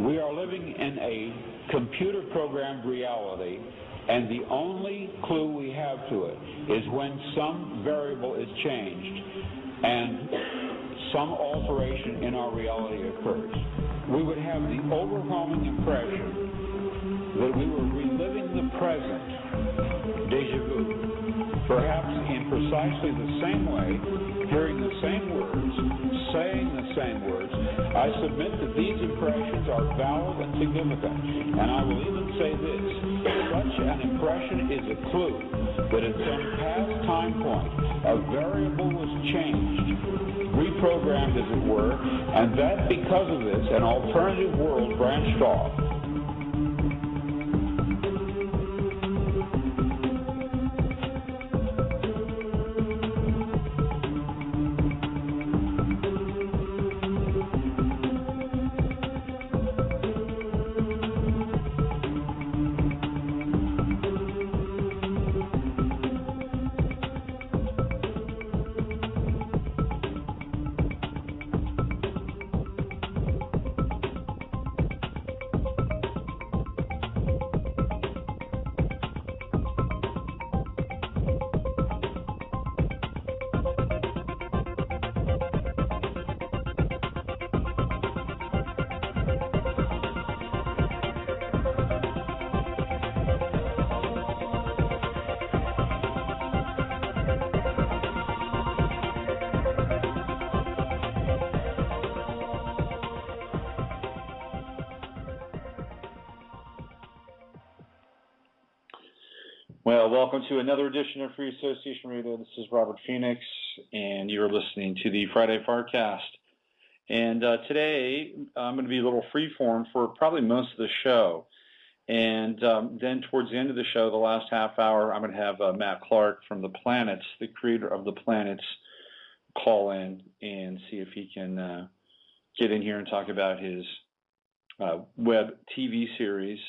We are living in a computer-programmed reality, and the only clue we have to it is when some variable is changed and some alteration in our reality occurs. We would have the overwhelming impression that we were reliving the present, déjà vu, perhaps in precisely the same way, hearing the same words, saying the same words. I submit that these impressions are valid and significant, and I will even say this: such an impression is a clue that at some past time point, a variable was changed, reprogrammed as it were, and that because of this, an alternative world branched off. Well, welcome to another edition of Free Association Radio. This is Robert Phoenix, and you're listening to the Friday Farcast. And today, I'm going to be a little freeform for probably most of the show. And then towards the end of the show, the last half hour, I'm going to have Matt Clark from The Planets, the creator of The Planets, call in and see if he can get in here and talk about his web TV series,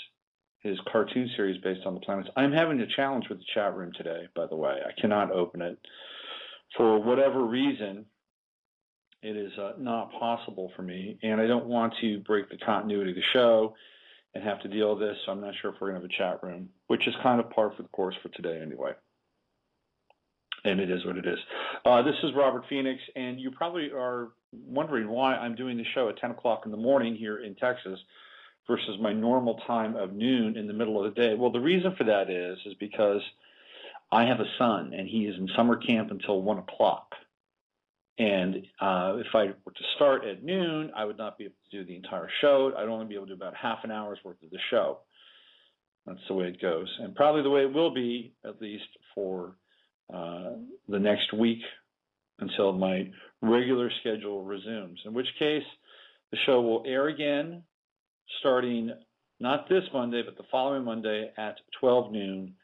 his cartoon series based on the planets. I'm having a challenge with the chat room today, by the way. I cannot open it. For whatever reason, it is not possible for me, and I don't want to break the continuity of the show and have to deal with this, so I'm not sure if we're going to have a chat room, which is kind of par for the course for today anyway. And it is what it is. This is Robert Phoenix, and you probably are wondering why I'm doing the show at 10 o'clock in the morning here in Texas versus my normal time of noon in the middle of the day. Well, the reason for that is because I have a son, and he is in summer camp until 1 o'clock. And if I were to start at noon, I would not be able to do the entire show. I'd only be able to do about half an hour's worth of the show. That's the way it goes. And probably the way it will be, at least for the next week until my regular schedule resumes, in which case the show will air again starting not this Monday, but the following Monday at 12 noon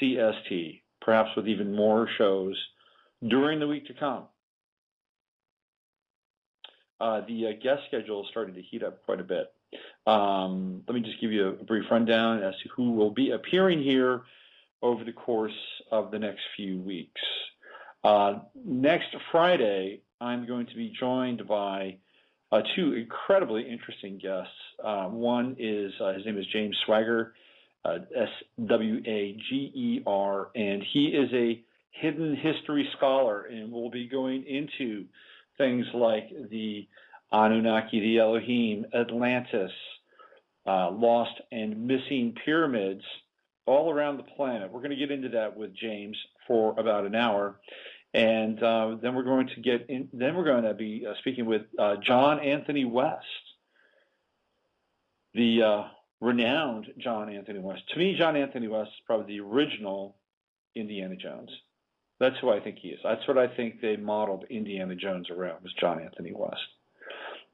CST, perhaps with even more shows during the week to come. The guest schedule is starting to heat up quite a bit. Let me just give you a brief rundown as to who will be appearing here over the course of the next few weeks. Next Friday, I'm going to be joined by two incredibly interesting guests. One is, his name is James Swagger, S-W-A-G-E-R, and he is a hidden history scholar, and we'll be going into things like the Anunnaki, the Elohim, Atlantis, lost and missing pyramids all around the planet. We're going to get into that with James for about an hour. And then we're going to get in. Then we're going to be speaking with John Anthony West, the renowned John Anthony West. To me, John Anthony West is probably the original Indiana Jones. That's who I think he is. That's what I think they modeled Indiana Jones around, was John Anthony West.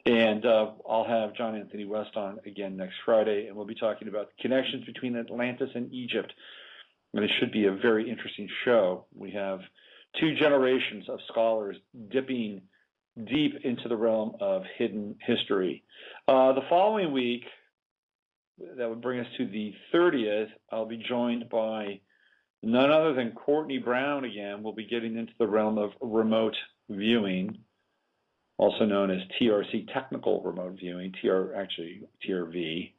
And I'll have John Anthony West on again next Friday, and we'll be talking about the connections between Atlantis and Egypt. And it should be a very interesting show. We have two generations of scholars dipping deep into the realm of hidden history. The following week, that would bring us to the 30th, I'll be joined by none other than Courtney Brown again. We'll be getting into the realm of remote viewing. also known as TRC, technical remote viewing, TRV,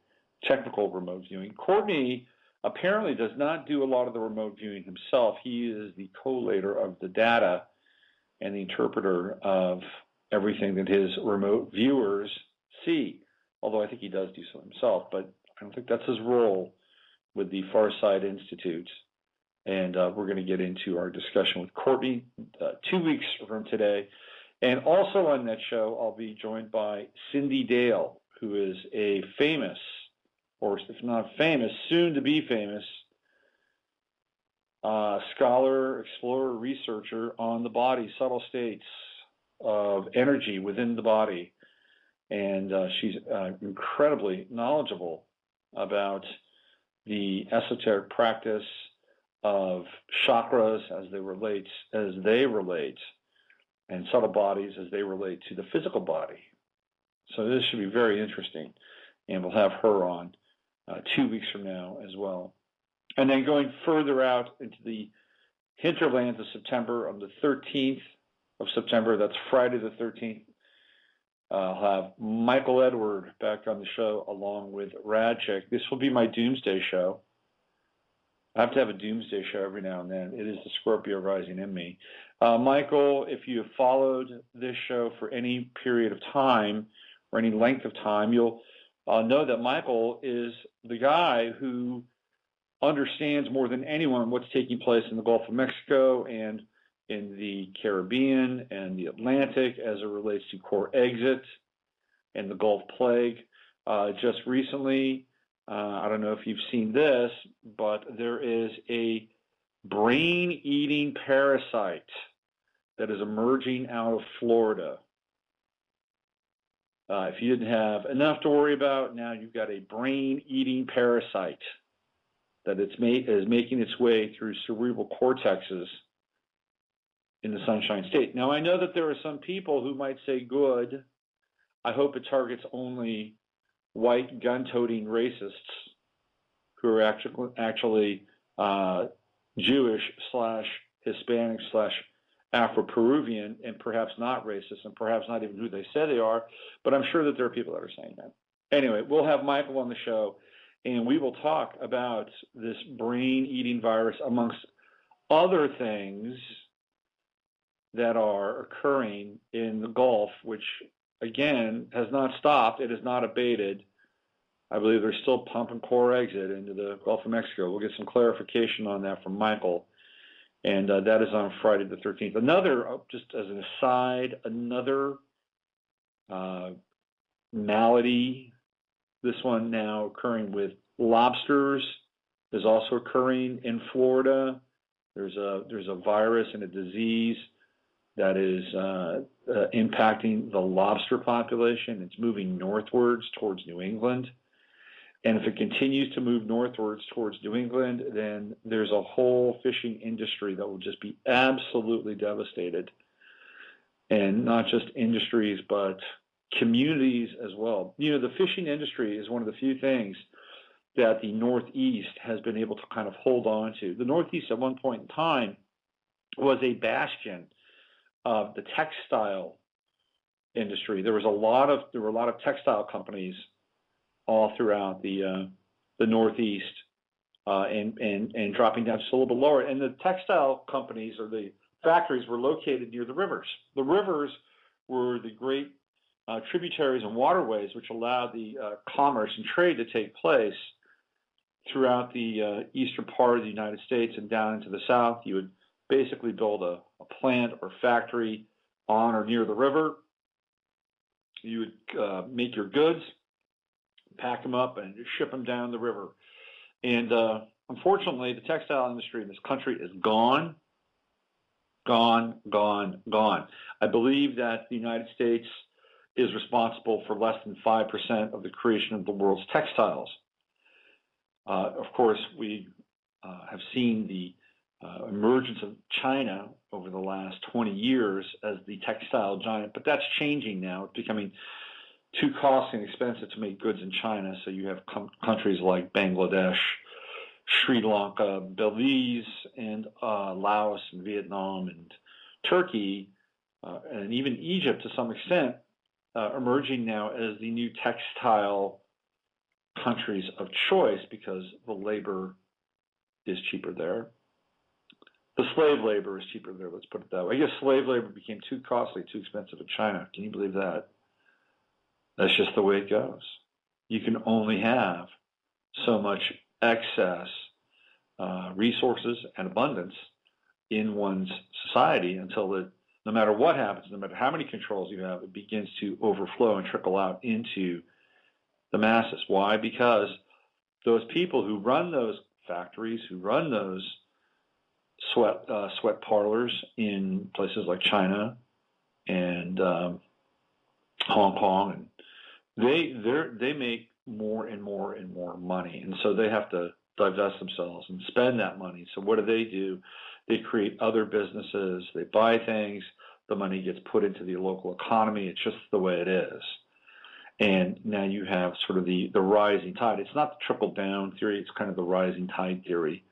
technical remote viewing. Courtney apparently does not do a lot of the remote viewing himself. He is the collator of the data and the interpreter of everything that his remote viewers see, although I think he does do so himself, but I don't think that's his role with the Farside Institute. And we're going to get into our discussion with Courtney 2 weeks from today. And also on that show, I'll be joined by Cindy Dale, who is a famous, or if not famous, soon to be famous, scholar, explorer, researcher on the body, subtle states of energy within the body. And she's incredibly knowledgeable about the esoteric practice of chakras as they relate, and subtle bodies as they relate to the physical body. So this should be very interesting, and we'll have her on 2 weeks from now as well. And then going further out into the hinterlands of September, on the 13th of September, that's Friday the 13th, I'll have Michael Edward back on the show along with Radchick. This will be my Doomsday show. I have to have a Doomsday show every now and then. It is the Scorpio rising in me. Michael, if you have followed this show for any period of time or any length of time, you'll know that Michael is the guy who understands more than anyone what's taking place in the Gulf of Mexico and in the Caribbean and the Atlantic as it relates to core exit and the Gulf Plague. Just recently, I don't know if you've seen this, but there is a brain-eating parasite that is emerging out of Florida. If you didn't have enough to worry about, now you've got a brain-eating parasite that is making its way through cerebral cortexes in the Sunshine State. Now, I know that there are some people who might say, good, I hope it targets only white gun-toting racists who are actually Jewish / Hispanic / Afro-Peruvian, and perhaps not racist, and perhaps not even who they say they are, but I'm sure that there are people that are saying that. Anyway, we'll have Michael on the show, and we will talk about this brain-eating virus amongst other things that are occurring in the Gulf, which, again, has not stopped. It has not abated. I believe they're still pumping core exit into the Gulf of Mexico. We'll get some clarification on that from Michael. And that is on Friday the 13th. Another, just as an aside, another malady, this one now occurring with lobsters, is also occurring in Florida. There's a virus and a disease that is impacting the lobster population. It's moving northwards towards New England. And if it continues to move northwards towards New England, then there's a whole fishing industry that will just be absolutely devastated. And not just industries, but communities as well. You know, the fishing industry is one of the few things that the Northeast has been able to kind of hold on to. The Northeast at one point in time was a bastion of the textile industry. There were a lot of textile companies all throughout the Northeast, and dropping down just a little bit lower. And the textile companies or the factories were located near the rivers. The rivers were the great tributaries and waterways which allowed the commerce and trade to take place throughout the eastern part of the United States and down into the South. You would basically build a plant or factory on or near the river. You would make your goods, pack them up, and ship them down the river. And unfortunately, the textile industry in this country is gone. I believe that the United States is responsible for less than 5% of the creation of the world's textiles. Of course, we have seen the emergence of China over the last 20 years as the textile giant, but that's changing now. It's becoming too costly and expensive to make goods in China, so you have countries like Bangladesh, Sri Lanka, Belize, and Laos, and Vietnam, and Turkey and even Egypt to some extent, emerging now as the new textile countries of choice because the labor is cheaper there. The slave labor is cheaper there, let's put it that way. I guess slave labor became too costly, too expensive in China. Can you believe that? That's just the way it goes. You can only have so much excess resources and abundance in one's society until no matter what happens, no matter how many controls you have, it begins to overflow and trickle out into the masses. Why? Because those people who run those factories, who run those sweat parlors in places like China and Hong Kong, and they make more and more and more money, and so they have to divest themselves and spend that money. So what do? They create other businesses. They buy things. The money gets put into the local economy. It's just the way it is. And now you have sort of the rising tide. It's not the trickle-down theory. It's kind of the rising tide theory.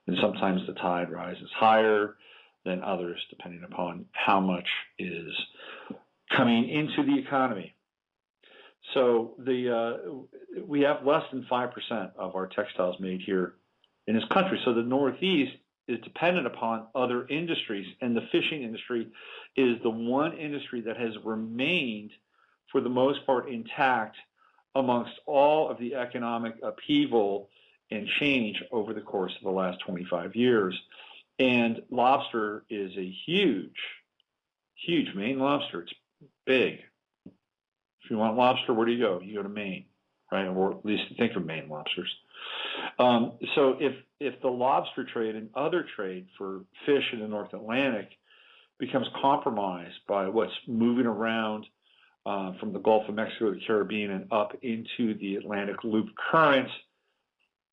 And sometimes the tide rises higher than others, depending upon how much is coming into the economy. So we have less than 5% of our textiles made here in this country. So the Northeast is dependent upon other industries, and the fishing industry is the one industry that has remained, for the most part, intact amongst all of the economic upheaval and change over the course of the last 25 years. And lobster is a huge, huge Maine lobster. It's big. If you want lobster, where do you go? You go to Maine, right? Or at least think of Maine lobsters. So if the lobster trade and other trade for fish in the North Atlantic becomes compromised by what's moving around from the Gulf of Mexico, the Caribbean, and up into the Atlantic Loop current,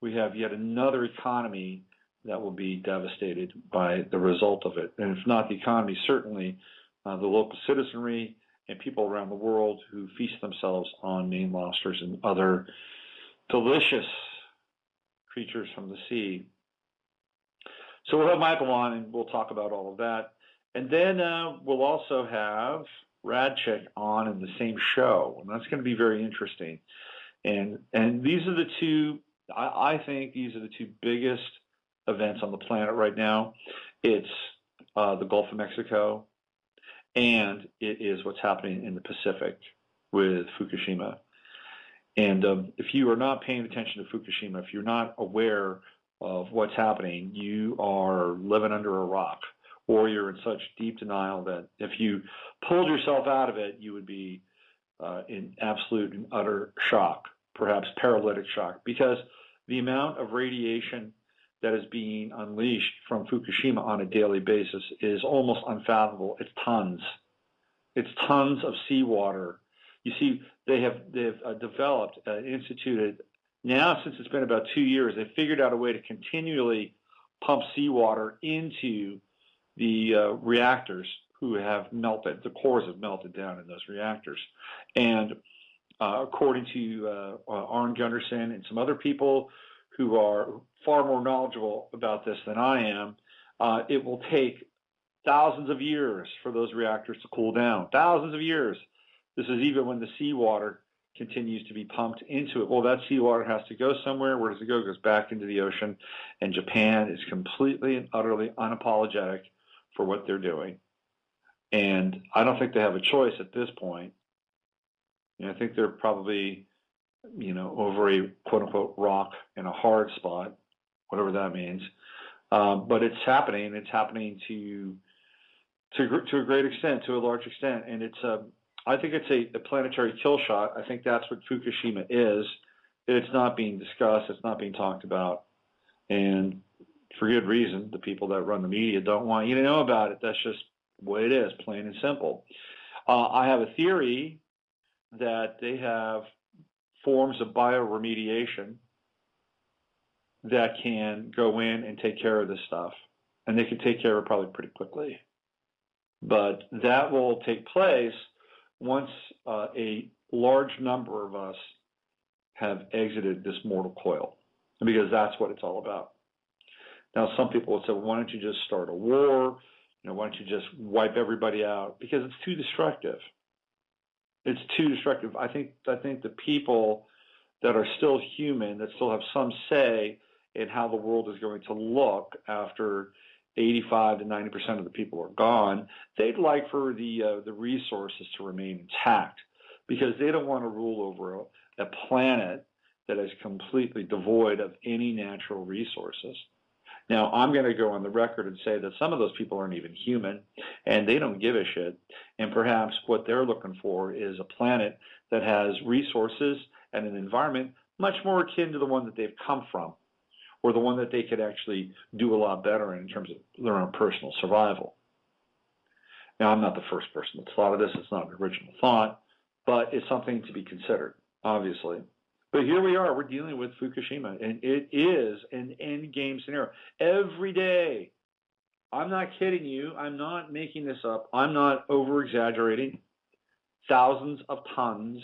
we have yet another economy that will be devastated by the result of it. And if not the economy, certainly the local citizenry and people around the world who feast themselves on Maine lobsters and other delicious creatures from the sea. So we'll have Michael on, and we'll talk about all of that. And then we'll also have Radchick on in the same show, and that's going to be very interesting. And these are the two, I think these are the two biggest events on the planet right now. It's the Gulf of Mexico, and it is what's happening in the Pacific with Fukushima. And if you are not paying attention to Fukushima, if you're not aware of what's happening, you are living under a rock, or you're in such deep denial that if you pulled yourself out of it, you would be in absolute and utter shock, perhaps paralytic shock, because the amount of radiation that is being unleashed from Fukushima on a daily basis is almost unfathomable. It's tons. It's tons of seawater. You see, they've developed, instituted, now since it's been about 2 years, they've figured out a way to continually pump seawater into the reactors who have melted. The cores have melted down in those reactors. And according to Arne Gunderson and some other people who are far more knowledgeable about this than I am, it will take thousands of years for those reactors to cool down. Thousands of years. This is even when the seawater continues to be pumped into it. Well, that seawater has to go somewhere. Where does it go? It goes back into the ocean. And Japan is completely and utterly unapologetic for what they're doing. And I don't think they have a choice at this point. I think they're probably, over a quote-unquote rock in a hard spot, whatever that means. But it's happening. It's happening to a great extent, to a large extent. And I think it's a planetary kill shot. I think that's what Fukushima is. It's not being discussed. It's not being talked about. And for good reason, the people that run the media don't want you to know about it. That's just the way it is, plain and simple. I have a theory that they have forms of bioremediation that can go in and take care of this stuff. And they can take care of it probably pretty quickly. But that will take place once a large number of us have exited this mortal coil, because that's what it's all about. Now, some people would say, well, why don't you just start a war? Why don't you just wipe everybody out? Because it's too destructive. It's too destructive. I think the people that are still human, that still have some say in how the world is going to look after 85 to 90% of the people are gone, they'd like for the resources to remain intact, because they don't want to rule over a planet that is completely devoid of any natural resources. Now, I'm going to go on the record and say that some of those people aren't even human, and they don't give a shit. And perhaps what they're looking for is a planet that has resources and an environment much more akin to the one that they've come from, or the one that they could actually do a lot better in terms of their own personal survival. Now, I'm not the first person that's thought of this. It's not an original thought, but it's something to be considered, obviously. But here we are. We're dealing with Fukushima, and it is an end game scenario. Every day, I'm not kidding you. I'm not making this up. I'm not over-exaggerating. Thousands of tons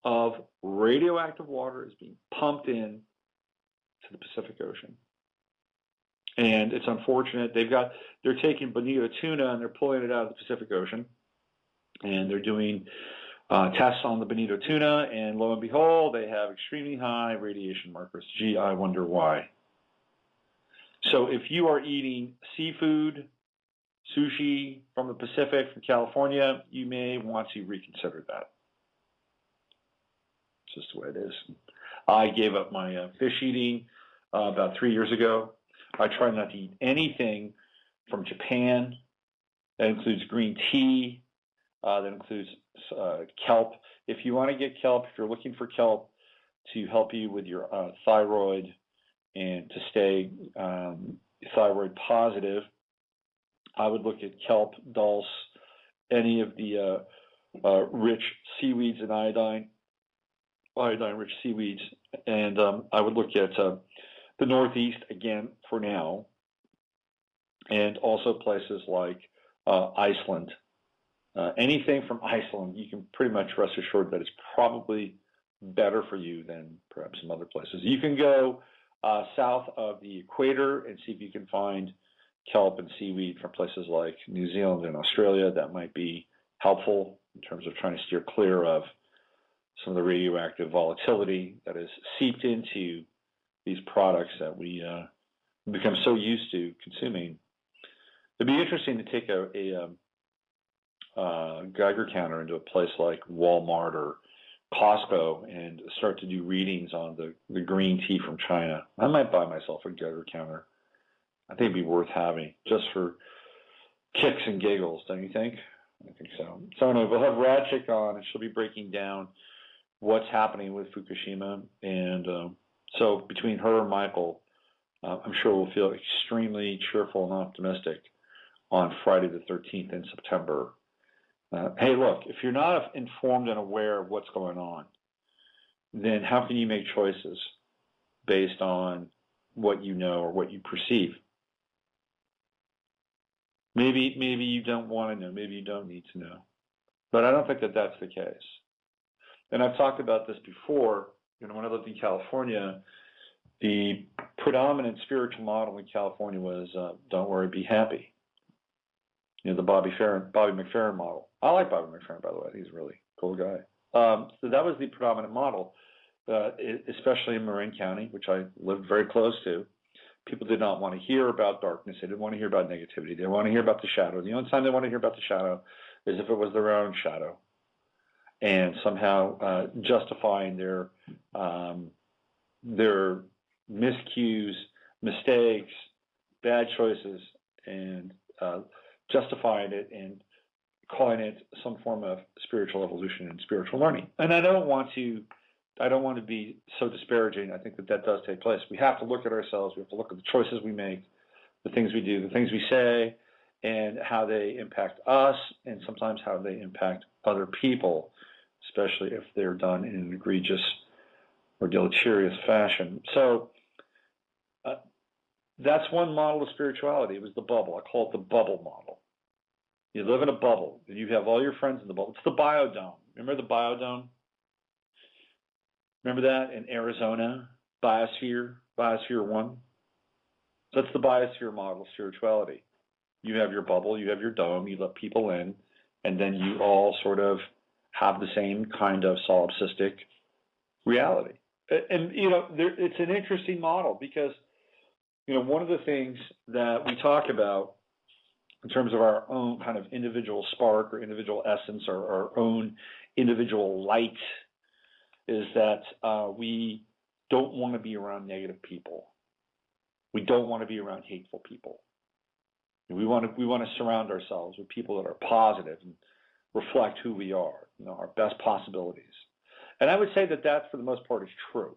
of radioactive water is being pumped in to the Pacific Ocean. And it's unfortunate. They're taking bonito tuna and they're pulling it out of the Pacific Ocean. And they're doing tests on the bonito tuna, and lo and behold, they have extremely high radiation markers. Gee, I wonder why. So if you are eating seafood, sushi from the Pacific, from California, you may want to reconsider that. It's just the way it is. I gave up my fish eating about 3 years ago. I try not to eat anything from Japan. That includes green tea. That includes kelp. If you want to get kelp, if you're looking for kelp to help you with your thyroid and to stay thyroid positive, I would look at kelp, dulse, any of the rich seaweeds and iodine-rich seaweeds, and I would look at the Northeast again for now, and also places like Iceland. Anything from Iceland, you can pretty much rest assured that it's probably better for you than perhaps some other places. You can go south of the equator and see if you can find kelp and seaweed from places like New Zealand and Australia. That might be helpful in terms of trying to steer clear of some of the radioactive volatility that is seeped into these products that we become so used to consuming. It'd be interesting to take a Geiger counter into a place like Walmart or Costco and start to do readings on the green tea from China. I might buy myself a Geiger counter. I think it'd be worth having just for kicks and giggles, don't you think? I think so. So anyway, we'll have Radchick on, and she'll be breaking down what's happening with Fukushima. And so between her and Michael, I'm sure we'll feel extremely cheerful and optimistic on Friday the 13th in September. Hey, look, if you're not informed and aware of what's going on, then how can you make choices based on what you know or what you perceive? Maybe you don't want to know. Maybe you don't need to know. But I don't think that that's the case. And I've talked about this before. When I lived in California, the predominant spiritual model in California was don't worry, be happy. The Bobby McFerrin model. I like Bobby McFerrin, by the way. He's a really cool guy. So that was the predominant model, especially in Marin County, which I lived very close to. People did not want to hear about darkness. They didn't want to hear about negativity. They didn't want to hear about the shadow. The only time they want to hear about the shadow is if it was their own shadow, and somehow justifying their miscues, mistakes, bad choices, and justifying it and calling it some form of spiritual evolution and spiritual learning. And I don't want to be so disparaging. I think that does take place. We have to look at ourselves. We have to look at the choices we make, the things we do, the things we say, and how they impact us, and sometimes how they impact other people, especially if they're done in an egregious or deleterious fashion. So that's one model of spirituality. It was the bubble. I call it the bubble model. You live in a bubble, and you have all your friends in the bubble. It's the biodome. Remember the biodome? Remember that in Arizona? Biosphere 1? So that's the biosphere model of spirituality. You have your bubble, you have your dome, you let people in, and then you all sort of have the same kind of solipsistic reality. And, it's an interesting model because, one of the things that we talk about in terms of our own kind of individual spark or individual essence or our own individual light is that we don't want to be around negative people. We don't want to be around hateful people. We want to surround ourselves with people that are positive and reflect who we are, our best possibilities. And I would say that for the most part is true.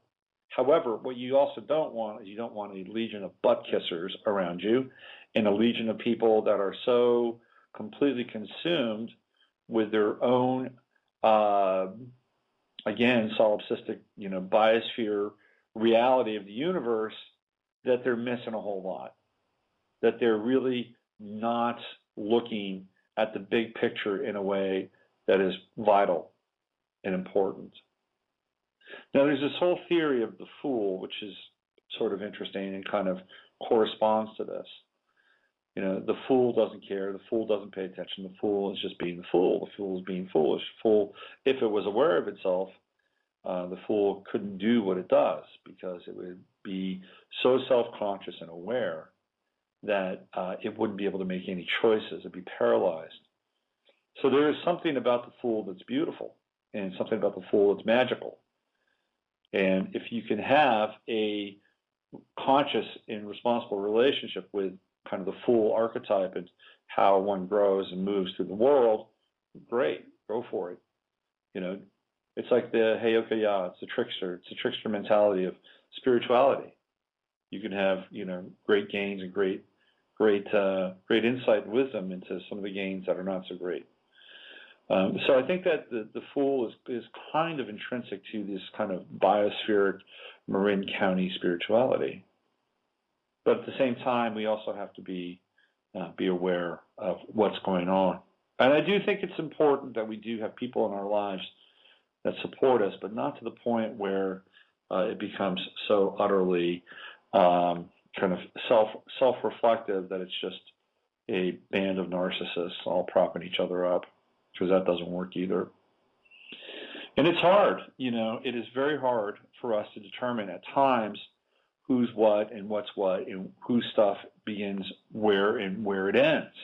However, what you also don't want is you don't want a legion of butt kissers around you and a legion of people that are so completely consumed with their own, again, solipsistic, biosphere reality of the universe that they're missing a whole lot, that they're really not looking at the big picture in a way that is vital and important. Now, there's this whole theory of the fool, which is sort of interesting and kind of corresponds to this. The fool doesn't care. The fool doesn't pay attention. The fool is just being the fool. The fool is being foolish. The fool, if it was aware of itself, the fool couldn't do what it does because it would be so self-conscious and aware that it wouldn't be able to make any choices. It'd be paralyzed. So there is something about the fool that's beautiful and something about the fool that's magical. And if you can have a conscious and responsible relationship with kind of the fool archetype and how one grows and moves through the world, great, go for it. It's like the Heyoka, it's the trickster mentality of spirituality. You can have, great gains and great insight and wisdom into some of the gains that are not so great. So I think that the fool is kind of intrinsic to this kind of biospheric Marin County spirituality. But at the same time, we also have to be aware of what's going on. And I do think it's important that we do have people in our lives that support us, but not to the point where it becomes so utterly kind of self-reflective that it's just a band of narcissists all propping each other up, because that doesn't work either. And it's hard, it is very hard for us to determine at times who's what and what's what and whose stuff begins where and where it ends.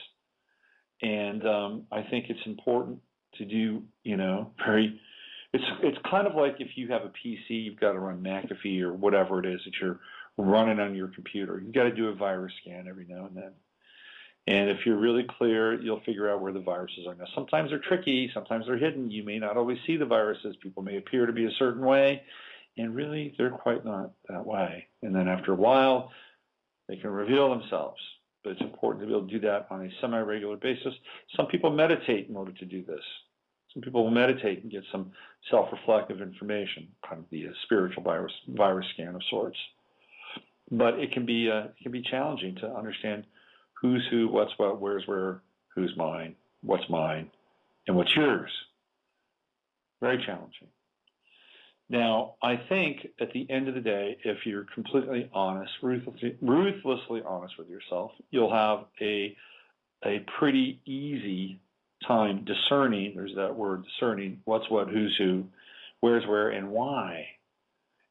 And I think it's important to do, it's kind of like if you have a PC, you've got to run McAfee or whatever it is that you're running on your computer. You've got to do a virus scan every now and then. And if you're really clear, you'll figure out where the viruses are. Now, sometimes they're tricky. Sometimes they're hidden. You may not always see the viruses. People may appear to be a certain way, and really they're quite not that way. And then after a while, they can reveal themselves. But it's important to be able to do that on a semi-regular basis. Some people meditate in order to do this. Some people will meditate and get some self-reflective information, kind of the spiritual virus scan of sorts. But it can be challenging to understand who's who, what's what, where's where, who's mine, and what's yours. Very challenging. Now, I think at the end of the day, if you're completely honest, ruthlessly honest with yourself, you'll have a pretty easy time discerning, there's that word, discerning, what's what, who's who, where's where, and why.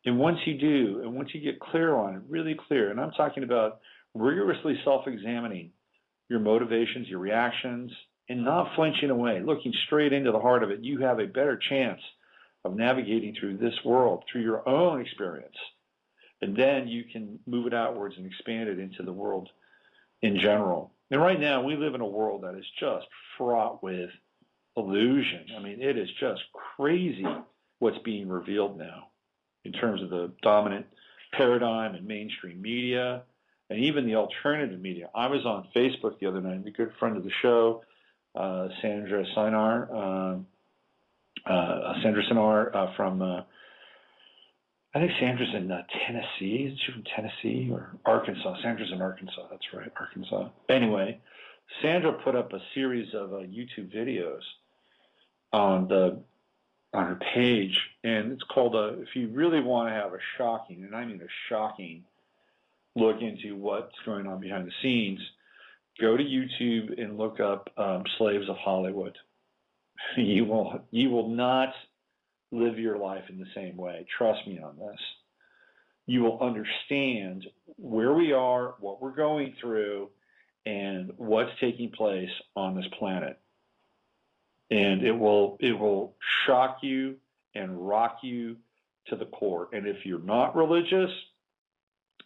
And once you do, and once you get clear on it, really clear, and I'm talking about rigorously self-examining your motivations, your reactions, and not flinching away, looking straight into the heart of it, you have a better chance of navigating through this world, through your own experience. And then you can move it outwards and expand it into the world in general. And right now, we live in a world that is just fraught with illusion. I mean, it is just crazy what's being revealed now in terms of the dominant paradigm in mainstream media and even the alternative media. I was on Facebook the other night, and a good friend of the show, Sandra Sinar from, I think Sandra's in Tennessee. Isn't she from Tennessee or Arkansas? Sandra's in Arkansas. That's right, Arkansas. Anyway, Sandra put up a series of YouTube videos on her page, and it's called, if you really want to have a shocking, and I mean a shocking, look into what's going on behind the scenes, Go to YouTube and look up Slaves of Hollywood. You will not live your life in the same way. Trust me on this. You will understand where we are, what we're going through, and what's taking place on this planet. And it will shock you and rock you to the core. And if you're not religious,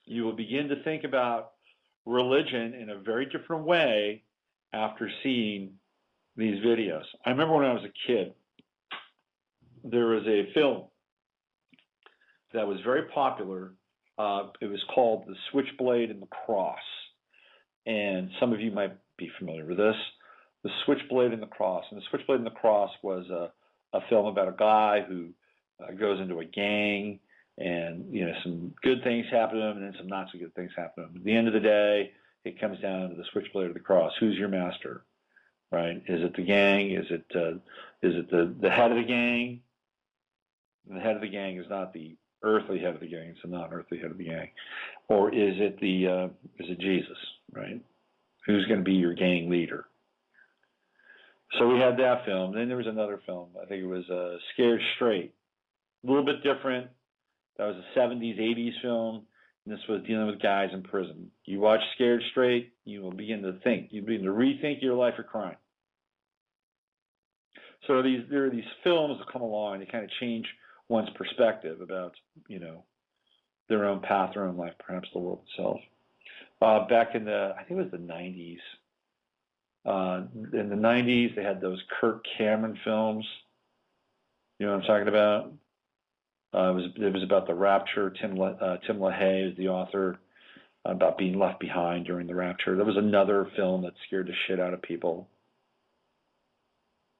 you will begin to think about religion in a very different way after seeing these videos. I remember when I was a kid, there was a film that was very popular. It was called The Switchblade and the Cross. And some of you might be familiar with this. The Switchblade and the Cross. And The Switchblade and the Cross was a film about a guy who goes into a gang, and some good things happen to him, and then some not so good things happen to him. At the end of the day, it comes down to the Switchblade or the Cross. Who's your master, right? Is it the gang? Is it the head of the gang? And the head of the gang is not the earthly head of the gang; it's the non-earthly head of the gang. Or is it Jesus, right? Who's going to be your gang leader? So we had that film. Then there was another film. I think it was Scared Straight. A little bit different. That was a 70s, 80s film, and this was dealing with guys in prison. You watch Scared Straight, you will begin to think. You begin to rethink your life of crime. So there are these films that come along, they kind of change one's perspective about, their own path, their own life, perhaps the world itself. Back in I think it was the 90s. In the 90s, they had those Kirk Cameron films. You know what I'm talking about? It was about the rapture. Tim LaHaye is the author, about being left behind during the rapture. There was another film that scared the shit out of people.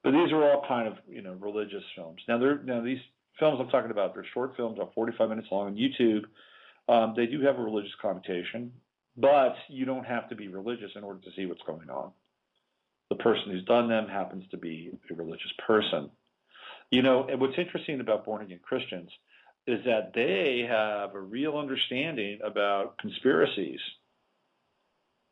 But these are all kind of religious films. Now these films I'm talking about, they're short films, about 45 minutes long on YouTube. They do have a religious connotation, but you don't have to be religious in order to see what's going on. The person who's done them happens to be a religious person. And what's interesting about born-again Christians is that they have a real understanding about conspiracies.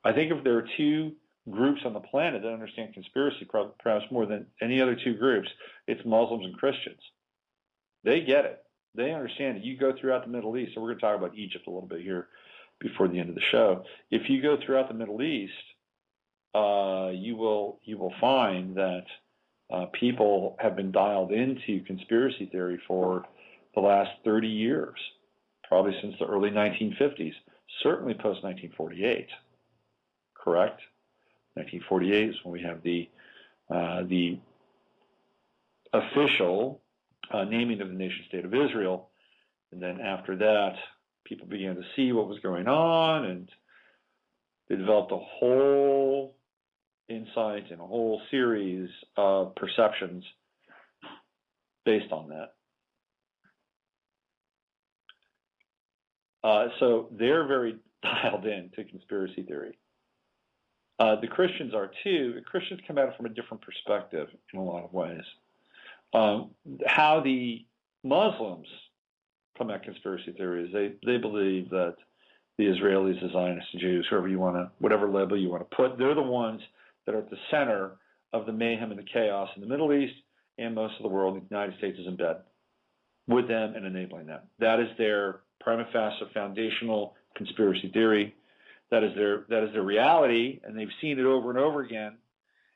I think if there are two groups on the planet that understand conspiracy perhaps more than any other two groups, it's Muslims and Christians. They get it. They understand it. You go throughout the Middle East, so we're going to talk about Egypt a little bit here before the end of the show. If you go throughout the Middle East, you will find that people have been dialed into conspiracy theory for the last 30 years, probably since the early 1950s, certainly post-1948, correct? 1948 is when we have the official naming of the nation-state of Israel, and then after that, people began to see what was going on, and they developed a whole insight and a whole series of perceptions based on that. So they're very dialed in to conspiracy theory. The Christians are too. The Christians come at it from a different perspective in a lot of ways. How the Muslims come at conspiracy theories, they believe that the Israelis, the Zionists, the Jews, whatever label you want to put, they're the ones that are at the center of the mayhem and the chaos in the Middle East and most of the world. The United States is in bed with them and enabling them. That is their prima facie foundational conspiracy theory. That is their reality, and they've seen it over and over again.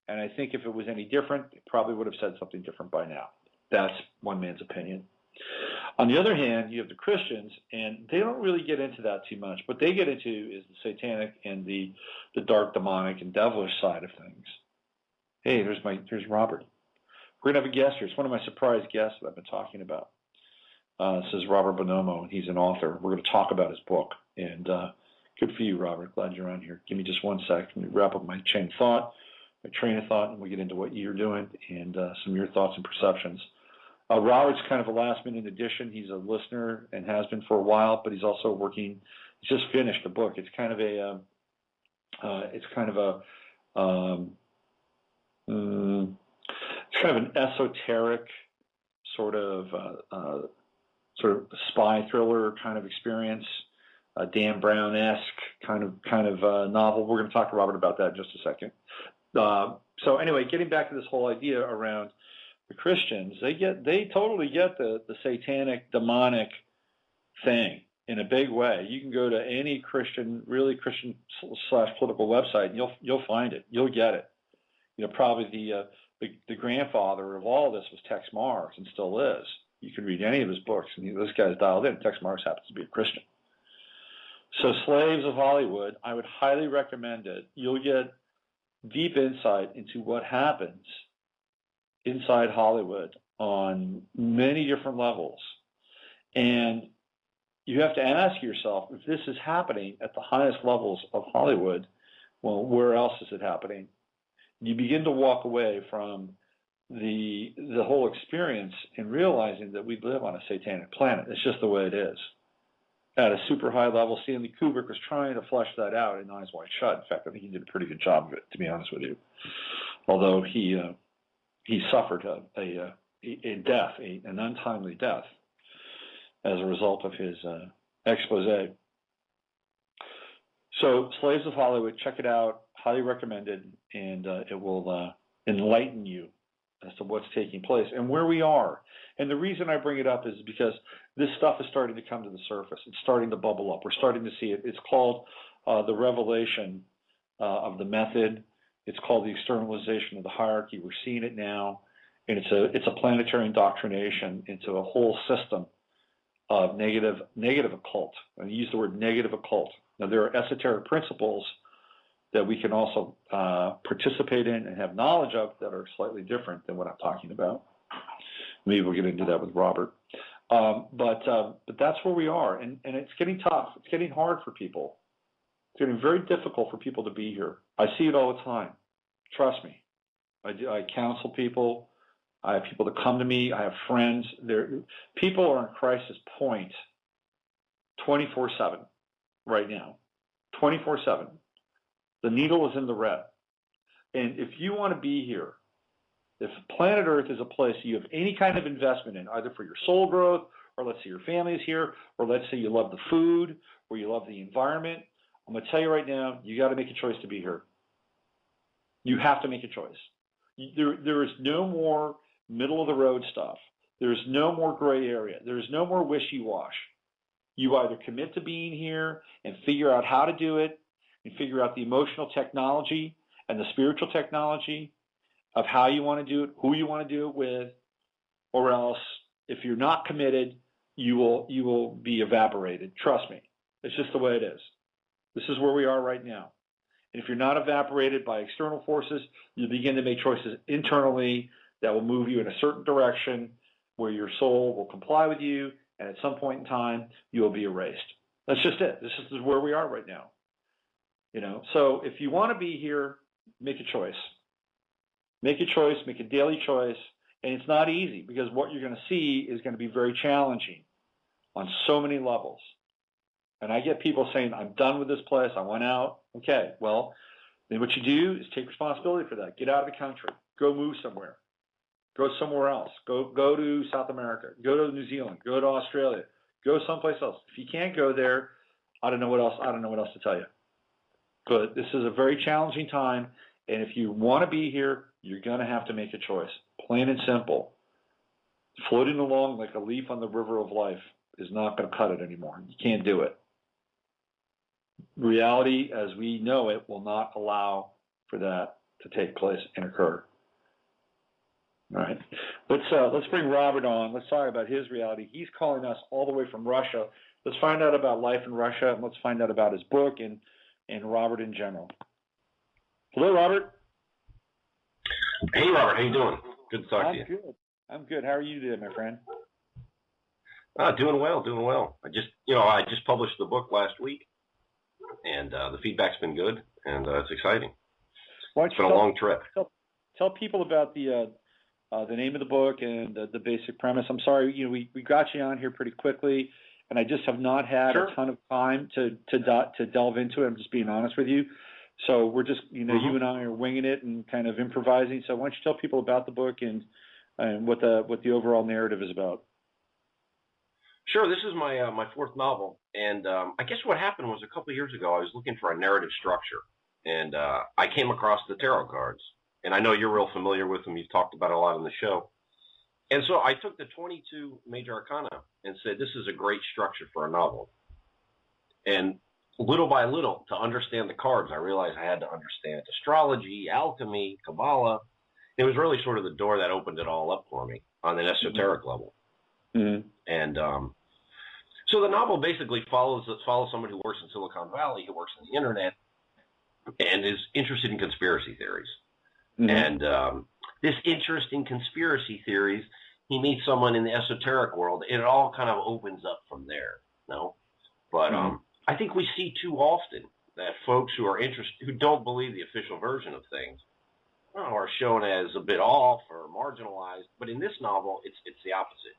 And I think if it was any different, they probably would have said something different by now. That's one man's opinion. On the other hand, you have the Christians, and they don't really get into that too much. What they get into is the satanic and the dark, demonic, and devilish side of things. Hey, there's Robert. We're going to have a guest here. It's one of my surprise guests that I've been talking about. This is Robert Bonomo, and he's an author. We're going to talk about his book. And good for you, Robert. Glad you're on here. Give me just 1 sec. Let me wrap up my train of thought, and we'll get into what you're doing and some of your thoughts and perceptions. Robert's kind of a last-minute addition. He's a listener and has been for a while, but he's also working. He's just finished a book. It's kind of an esoteric sort of spy thriller kind of experience. Dan Brown-esque kind of novel. We're going to talk to Robert about that in just a second. So anyway, getting back to this whole idea around the Christians, they totally get the satanic, demonic thing in a big way. You can go to any really Christian / political website, and you'll find it. You'll get it. Probably the grandfather of all this was Tex Mars, and still is. You can read any of his books, and this guy's dialed in. Tex Mars happens to be a Christian. So Slaves of Hollywood, I would highly recommend it. You'll get deep insight into what happens inside Hollywood on many different levels. And you have to ask yourself, if this is happening at the highest levels of Hollywood, well, where else is it happening? You begin to walk away from the whole experience and realizing that we live on a satanic planet. It's just the way it is. At a super high level, Stanley Kubrick was trying to flesh that out in Eyes Wide Shut. In fact, I think he did a pretty good job of it, to be honest with you. Although he suffered a death, an untimely death, as a result of his expose. So, Slaves of Hollywood, check it out. Highly recommended, and it will enlighten you as to what's taking place and where we are. And the reason I bring it up is because this stuff is starting to come to the surface. It's starting to bubble up. We're starting to see it. It's called the revelation of the method. It's called the externalization of the hierarchy. We're seeing it now, and it's a planetary indoctrination into a whole system of negative occult. I use the word negative occult. Now, there are esoteric principles that we can also participate in and have knowledge of that are slightly different than what I'm talking about. Maybe we'll get into that with Robert. But that's where we are, and it's getting tough. It's getting hard for people. It's getting very difficult for people to be here. I see it all the time. Trust me. I counsel people. I have people that come to me. I have friends. People are in crisis point 24/7 right now, 24/7. The needle is in the red. And if you want to be here, if planet Earth is a place you have any kind of investment in, either for your soul growth, or let's say your family is here, or let's say you love the food, or you love the environment, I'm going to tell you right now, you got to make a choice to be here. You have to make a choice. There is no more middle-of-the-road stuff. There's no more gray area. There's no more wishy-wash. You either commit to being here and figure out how to do it, and figure out the emotional technology and the spiritual technology of how you want to do it, who you want to do it with, or else if you're not committed, you will be evaporated. Trust me. It's just the way it is. This is where we are right now. And if you're not evaporated by external forces, you begin to make choices internally that will move you in a certain direction where your soul will comply with you, and at some point in time, you will be erased. That's just it. This is where we are right now. So if you want to be here, make a choice. Make a choice, make a daily choice, and it's not easy because what you're going to see is going to be very challenging on so many levels. And I get people saying, I'm done with this place, I want out. Okay, well, then what you do is take responsibility for that. Get out of the country. Go move somewhere. Go somewhere else. Go to South America. Go to New Zealand. Go to Australia. Go someplace else. If you can't go there, I don't know what else to tell you. But this is a very challenging time, and if you want to be here, you're going to have to make a choice. Plain and simple. Floating along like a leaf on the river of life is not going to cut it anymore. You can't do it. Reality, as we know it, will not allow for that to take place and occur. All right. Let's bring Robert on. Let's talk about his reality. He's calling us all the way from Russia. Let's find out about life in Russia, and let's find out about his book and Robert in general. Hello, Robert. Hey, Robert. How you doing? Good to talk to you. Good. I'm good. How are you today, my friend? Doing well. I just published the book last week, and the feedback's been good, and it's exciting. It's been a long trip. Tell people about the name of the book and the basic premise. I'm sorry, we got you on here pretty quickly, and I just have not had a ton of time to delve into it. I'm just being honest with you. So we're just, you and I are winging it and kind of improvising. So why don't you tell people about the book and what the overall narrative is about? Sure. This is my fourth novel, and I guess what happened was a couple of years ago I was looking for a narrative structure, and I came across the tarot cards, and I know you're real familiar with them. You've talked about it a lot on the show, and so I took the 22 major arcana and said this is a great structure for a novel, and little by little, to understand the cards, I realized I had to understand astrology, alchemy, Kabbalah. It was really sort of the door that opened it all up for me on an esoteric level. Mm-hmm. And so the novel basically follows someone who works in Silicon Valley, who works on the internet, and is interested in conspiracy theories. Mm-hmm. And this interest in conspiracy theories, he meets someone in the esoteric world, and it all kind of opens up from there. No, but I think we see too often that folks who are who don't believe the official version of things, are shown as a bit off or marginalized. But in this novel, it's the opposite.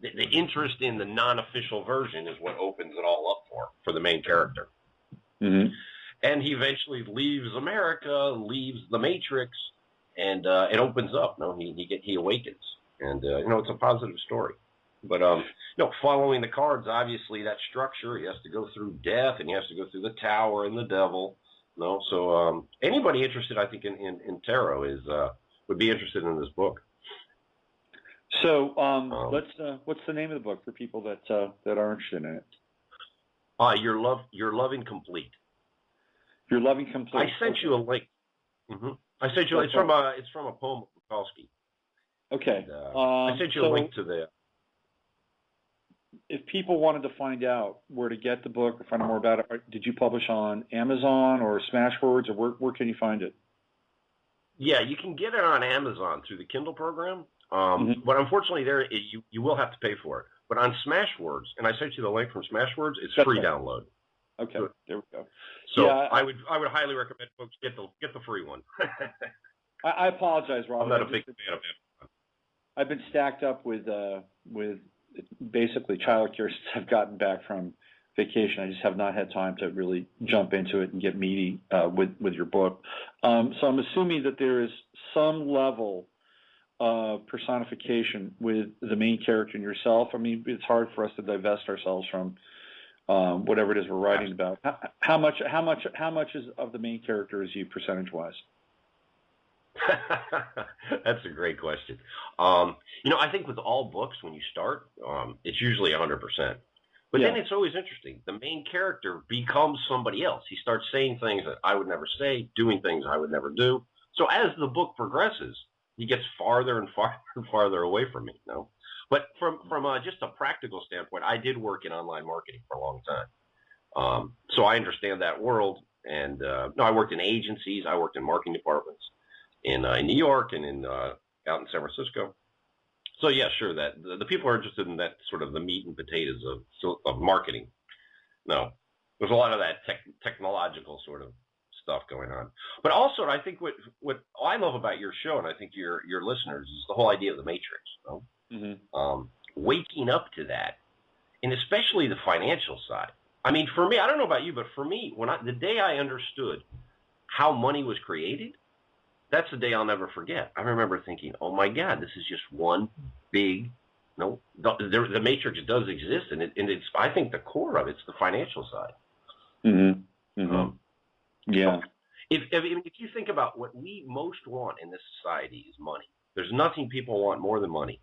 The interest in the non-official version is what opens it all up for the main character. Mm-hmm. And he eventually leaves America, leaves the Matrix, and it opens up. He awakens, and it's a positive story. But following the cards, obviously that structure, he has to go through death, and he has to go through the tower and the devil. So anybody interested, I think, in tarot would be interested in this book. So what's the name of the book for people that are interested in it? Your Love Incomplete. Your Love Incomplete. I sent you a link. Mm-hmm. I sent you. It's from a poem of Bukowski. Okay. And, I sent you a link to the. If people wanted to find out where to get the book or find out more about it, did you publish on Amazon or Smashwords, or where can you find it? Yeah, you can get it on Amazon through the Kindle program, but unfortunately, you will have to pay for it. But on Smashwords, and I sent you the link from Smashwords, it's free download. Okay, so, there we go. So yeah, I would highly recommend folks get the free one. I apologize, Rob. I'm not a big fan of Amazon. I've been stacked up with basically childcare since I've gotten back from vacation. I just have not had time to really jump into it and get meaty with your book. So I'm assuming that there is some level of personification with the main character and yourself. I mean, it's hard for us to divest ourselves from whatever it is we're writing about. How much is of the main character is you percentage-wise? That's a great question. I think with all books, when you start, it's usually 100%. But then it's always interesting. The main character becomes somebody else. He starts saying things that I would never say, doing things I would never do. So as the book progresses, he gets farther and farther and farther away from me. But from just a practical standpoint, I did work in online marketing for a long time. So I understand that world. And I worked in agencies. I worked in marketing departments in New York and out in San Francisco. So yeah, sure, that the people are interested in that sort of the meat and potatoes of marketing. No, there's a lot of that technological sort of stuff going on. But also, I think what I love about your show, and I think your listeners, is the whole idea of the Matrix. Waking up to that, and especially the financial side. I mean, for me, I don't know about you, but for me, the day I understood how money was created, that's the day I'll never forget. I remember thinking, oh my God, this is just one big, the Matrix does exist, and it's, I think the core of it's the financial side. Yeah. So if you think about what we most want in this society is money. There's nothing people want more than money.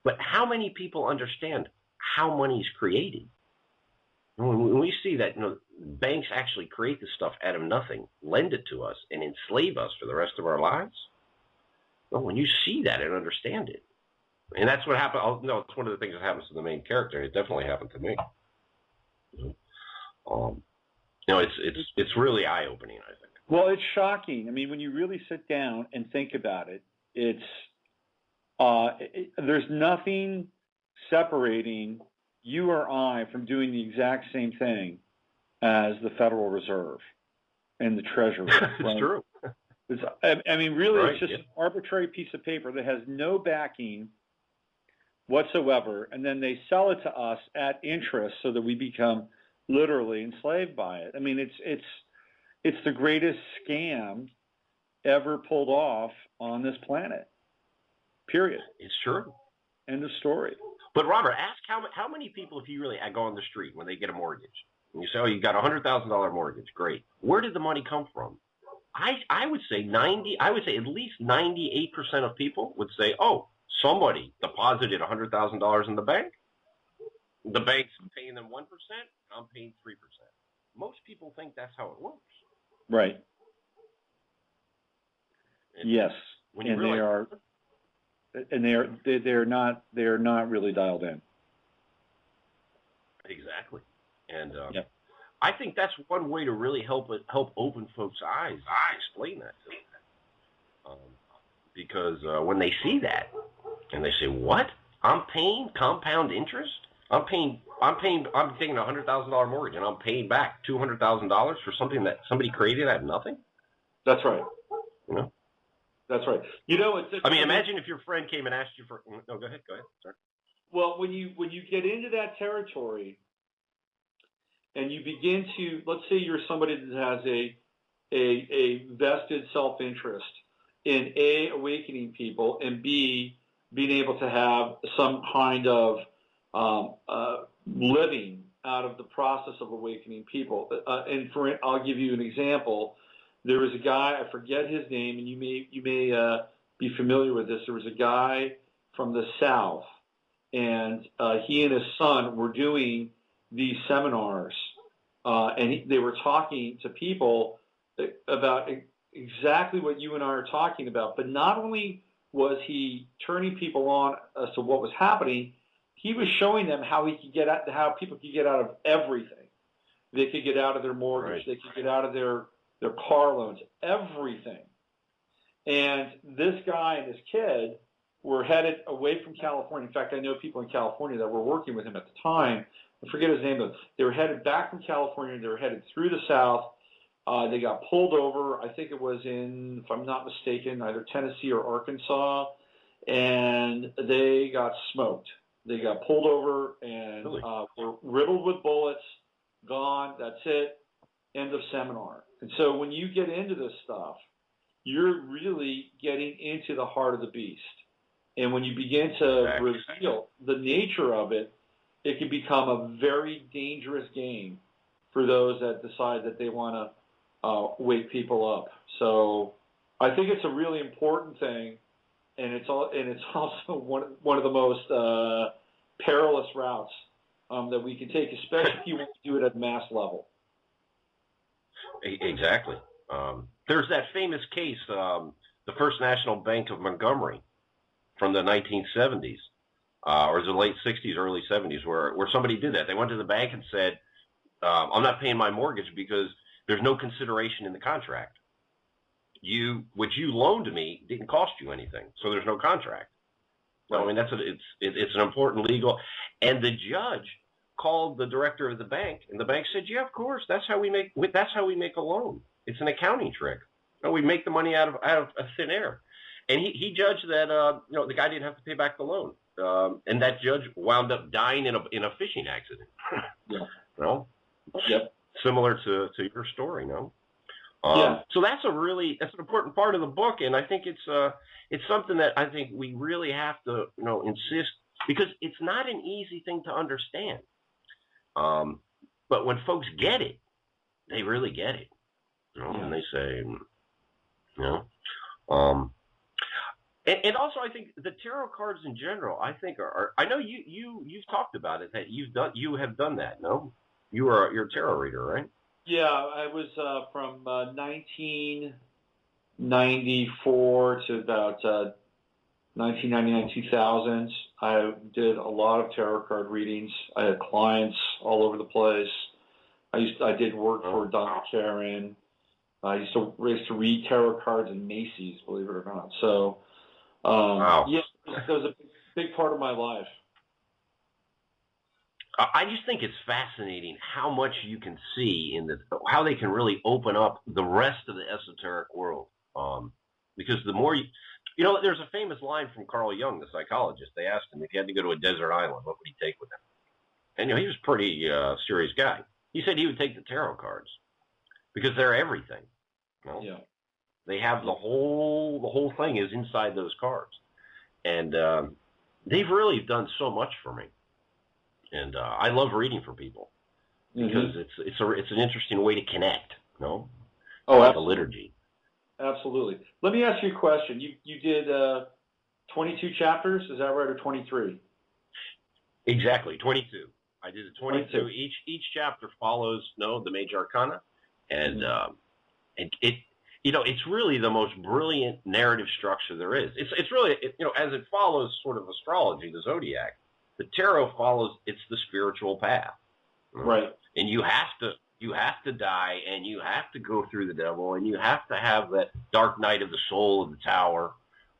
But how many people understand how money is created? When we see that banks actually create this stuff out of nothing, lend it to us, and enslave us for the rest of our lives, when you see that and understand it, and that's what happened. It's one of the things that happens to the main character. It definitely happened to me. It's really eye-opening, I think. Well, it's shocking. I mean, when you really sit down and think about it, there's nothing separating you or I from doing the exact same thing as the Federal Reserve and the Treasury. It's true. I mean, really, it's just an arbitrary piece of paper that has no backing whatsoever, and then they sell it to us at interest so that we become literally enslaved by it. I mean, it's the greatest scam ever pulled off on this planet. Period. It's true. End of story. But Robert, ask how many people, if you really go on the street when they get a mortgage, and you say, oh, you got a $100,000 mortgage, great. Where did the money come from? I would say at least 98% of people would say, oh, somebody deposited $100,000 in the bank. The bank's paying them 1%. I'm paying 3%. Most people think that's how it works. Right. Yes. When you realize, they're not really dialed in. Exactly. And yeah. I think that's one way to really help open folks' eyes. I explain that to them. Because when they see that and they say, "What? I'm paying compound interest? I'm taking a $100,000 mortgage and I'm paying back $200,000 for something that somebody created out of nothing." That's right. You know? That's right. You know, imagine if your friend came and asked you for. No, go ahead. Sorry. Well, when you get into that territory, and you begin to, let's say you're somebody that has a vested self-interest in A, awakening people, and B, being able to have some kind of living out of the process of awakening people. I'll give you an example. There was a guy, I forget his name, and you may be familiar with this. There was a guy from the South, and he and his son were doing these seminars, and they were talking to people about exactly what you and I are talking about. But not only was he turning people on as to what was happening, he was showing them how people could get out of everything. They could get out of their mortgage. Right. They could get out of their car loans, everything. And this guy and his kid were headed away from California. In fact, I know people in California that were working with him at the time. I forget his name, but they were headed back from California. They were headed through the South. They got pulled over. I think it was in, if I'm not mistaken, either Tennessee or Arkansas, and they got smoked. They got pulled over and were riddled with bullets, gone, that's it, end of seminar. And so when you get into this stuff, you're really getting into the heart of the beast. And when you begin to reveal the nature of it, it can become a very dangerous game for those that decide that they want to wake people up. So I think it's a really important thing, and it's also one of the most perilous routes that we can take, especially if you want to do it at mass level. Exactly. There's that famous case, the First National Bank of Montgomery from the 1970s, or the late 60s, early 70s, where somebody did that. They went to the bank and said, I'm not paying my mortgage because there's no consideration in the contract. What you loaned me didn't cost you anything, so there's no contract. So, I mean, it's an important legal. And the judge called the director of the bank, and the bank said, "Yeah, of course, that's how we make a loan. It's an accounting trick. No, we make the money out of thin air." And he judged that the guy didn't have to pay back the loan, and that judge wound up dying in a fishing accident. Yeah. No. Yep. Similar to your story, no. Yeah. So that's an important part of the book, and I think it's something that I think we really have to insist, because it's not an easy thing to understand. But when folks get it, they really get it. And they say, and also I think the tarot cards in general, I think are I know you've talked about it, that you have done that, no? You're a tarot reader, right? Yeah, I was from 1994 to about 1999, 2000. I did a lot of tarot card readings. I had clients all over the place. I did work for Donna Karen. I used to read tarot cards in Macy's, believe it or not. So, yeah, that was a big part of my life. I just think it's fascinating how much you can see how they can really open up the rest of the esoteric world. Because the more there's a famous line from Carl Jung, the psychologist. They asked him if he had to go to a desert island, what would he take with him? And he was a pretty serious guy. He said he would take the tarot cards because they're everything. Yeah. They have the whole thing is inside those cards, and they've really done so much for me. And I love reading for people because it's an interesting way to connect, Oh, the liturgy. Absolutely. Let me ask you a question. You did 22 chapters, is that right, or 23? Exactly, 22. I did a 22. Each chapter follows the major arcana, and it's really the most brilliant narrative structure there is. It's really as it follows sort of astrology, the zodiac. The tarot follows it's the spiritual path, right? And you have to die, and you have to go through the devil, and you have to have that dark night of the soul of the tower.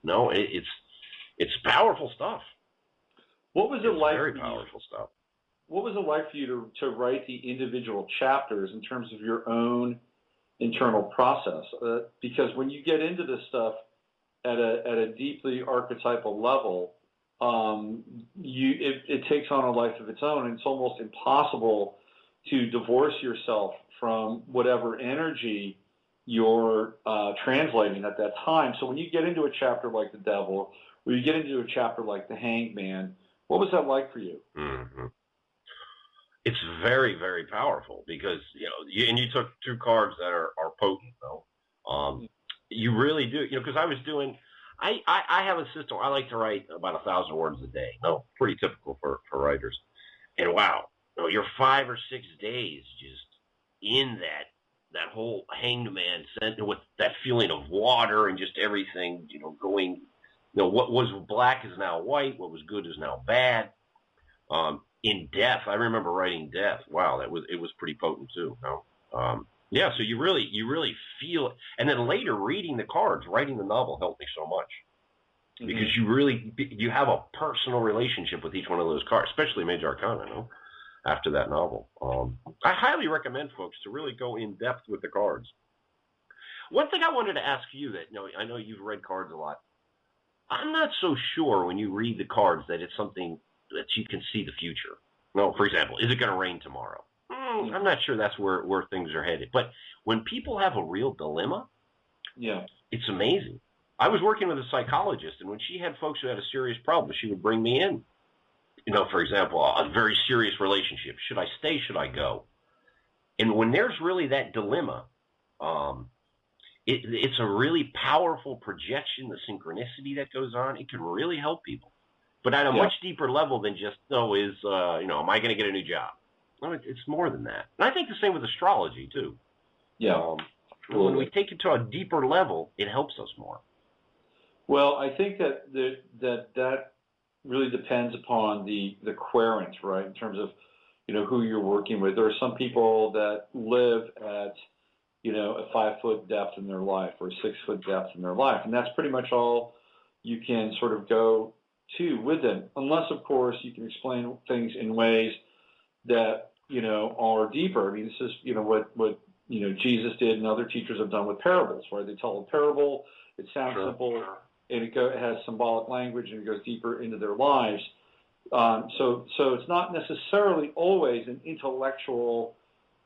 No, it's powerful stuff. What was it like? Very powerful stuff. What was it like for you to write the individual chapters in terms of your own internal process? Because when you get into this stuff at a deeply archetypal level, it takes on a life of its own, and it's almost impossible to divorce yourself from whatever energy you're translating at that time. So when you get into a chapter like the Devil, or you get into a chapter like the Hanged Man, what was that like for you? Mm-hmm. It's very, very powerful because and you took two cards that are potent, though. You really do, because I was doing. I have a system. I like to write about 1,000 words a day. Pretty typical for writers. And wow, you're 5 or 6 days just in that whole Hanged Man scent with that feeling of water and just everything, going. What was black is now white. What was good is now bad. In death, I remember writing death. Wow, it was pretty potent too. So you really feel it. And then later reading the cards, writing the novel helped me so much because you have a personal relationship with each one of those cards, especially Major Arcana. After that novel, I highly recommend folks to really go in depth with the cards. One thing I wanted to ask you that I know you've read cards a lot. I'm not so sure when you read the cards that it's something that you can see the future. For example, is it going to rain tomorrow? I'm not sure that's where things are headed. But when people have a real dilemma, it's amazing. I was working with a psychologist, and when she had folks who had a serious problem, she would bring me in. For example, a very serious relationship. Should I stay? Should I go? And when there's really that dilemma, it's a really powerful projection, the synchronicity that goes on. It can really help people. But at a much deeper level than just, am I going to get a new job? No, it's more than that. And I think the same with astrology, too. Yeah. When we take it to a deeper level, it helps us more. Well, I think that really depends upon the querent, right, in terms of, who you're working with. There are some people that live at, a 5-foot depth in their life or a 6-foot depth in their life. And that's pretty much all you can sort of go to with them, unless, of course, you can explain things in ways that, are deeper. I mean, this is, what Jesus did and other teachers have done with parables, right? They tell a parable, it sounds simple, and it has symbolic language, and it goes deeper into their lives. So it's not necessarily always an intellectual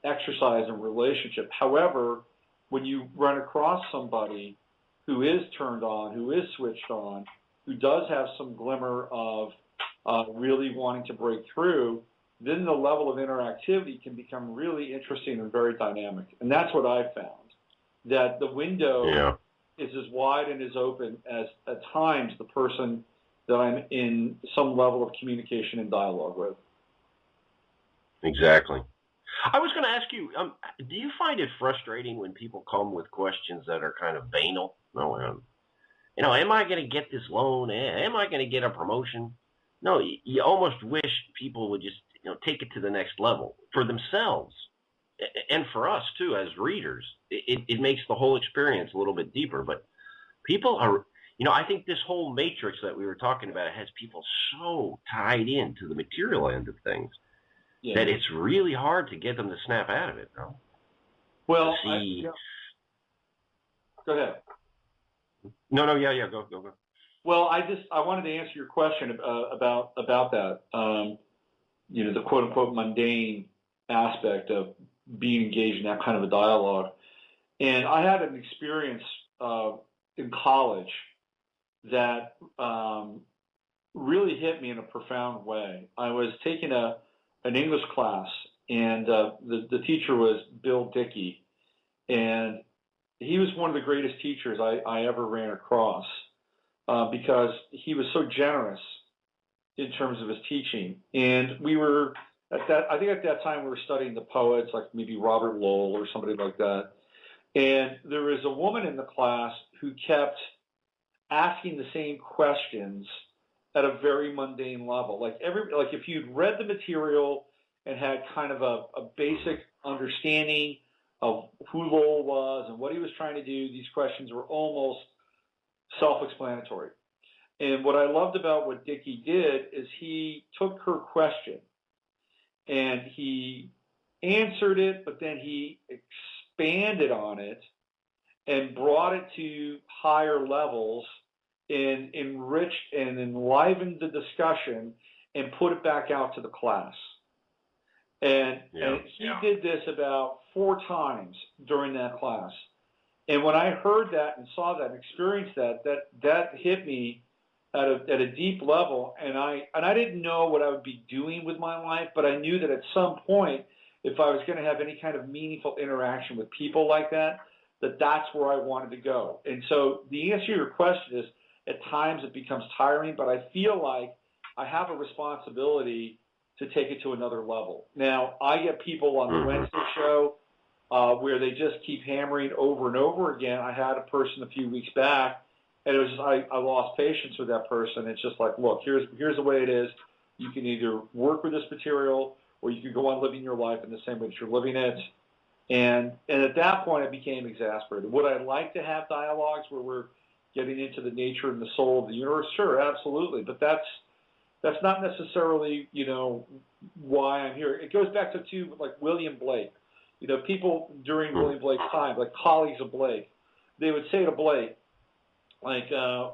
exercise and relationship. However, when you run across somebody who is turned on, who is switched on, who does have some glimmer of really wanting to break through, then the level of interactivity can become really interesting and very dynamic. And that's what I've found, that the window is as wide and as open as, at times, the person that I'm in some level of communication and dialogue with. Exactly. I was going to ask you, do you find it frustrating when people come with questions that are kind of banal? Am I going to get this loan? Am I going to get a promotion? No, you almost wish people would just take it to the next level for themselves and for us too as readers. It makes the whole experience a little bit deeper. But people are, I think this whole matrix that we were talking about has people so tied into the material end of things that it's really hard to get them to snap out of it. Well, go ahead. No, go. Well, I wanted to answer your question about that. The quote unquote mundane aspect of being engaged in that kind of a dialogue. And I had an experience in college that really hit me in a profound way. I was taking an English class, and the teacher was Bill Dickey, and he was one of the greatest teachers I ever ran across because he was so generous in terms of his teaching. And we were I think at that time we were studying the poets, like maybe Robert Lowell or somebody like that. And there was a woman in the class who kept asking the same questions at a very mundane level. Like if you'd read the material and had kind of a basic understanding of who Lowell was and what he was trying to do, these questions were almost self-explanatory. And what I loved about what Dickey did is he took her question and he answered it, but then he expanded on it and brought it to higher levels and enriched and enlivened the discussion and put it back out to the class. And he did this about 4 times during that class. And when I heard that and saw that and experienced that hit me at a deep level. And I didn't know what I would be doing with my life, but I knew that at some point, if I was going to have any kind of meaningful interaction with people like that, that's where I wanted to go. And so the answer to your question is, at times it becomes tiring, but I feel like I have a responsibility to take it to another level. Now, I get people on the Wednesday show where they just keep hammering over and over again. I had a person a few weeks back, and it was just, I lost patience with that person. It's just like, look, here's the way it is. You can either work with this material or you can go on living your life in the same way that you're living it. And at that point, I became exasperated. Would I like to have dialogues where we're getting into the nature and the soul of the universe? Sure, absolutely. But that's not necessarily, why I'm here. It goes back to like William Blake. People during William Blake's time, like colleagues of Blake, they would say to Blake, like,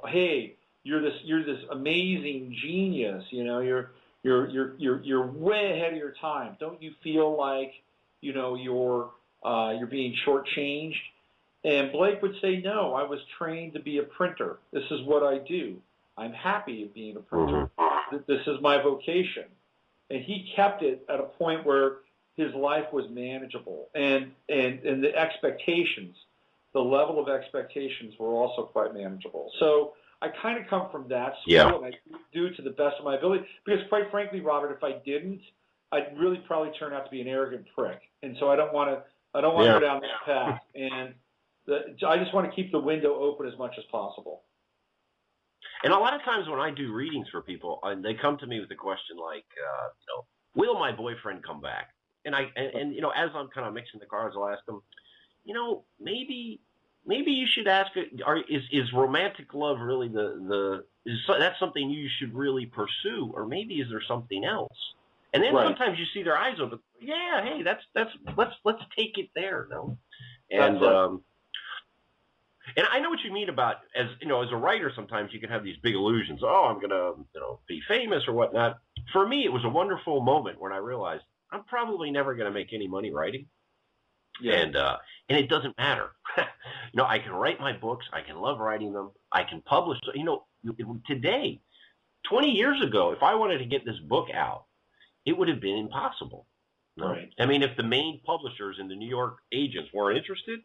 "Hey, you're this amazing genius. You're way ahead of your time. Don't you feel like, you're being shortchanged?" And Blake would say, "No, I was trained to be a printer. This is what I do. I'm happy at being a printer. This is my vocation." And he kept it at a point where his life was manageable, and the expectations, the level of expectations were also quite manageable. So I kind of come from that school, and I do to the best of my ability. Because quite frankly, Robert, if I didn't, I'd really probably turn out to be an arrogant prick. And so I don't want to go down that path. And I just want to keep the window open as much as possible. And a lot of times when I do readings for people, they come to me with a question like, will my boyfriend come back? And as I'm kind of mixing the cards, I'll ask them, maybe you should ask, is romantic love really that's something you should really pursue, or maybe is there something else? And then sometimes you see their eyes open. Yeah, hey, let's take it there, no? And and I know what you mean about, as a writer, sometimes you can have these big illusions. Oh, I'm gonna be famous or whatnot. For me, it was a wonderful moment when I realized I'm probably never going to make any money writing. Yeah. And it doesn't matter. I can write my books. I can love writing them. I can publish. Today, 20 years ago, if I wanted to get this book out, it would have been impossible. Right. I mean, if the main publishers and the New York agents weren't interested,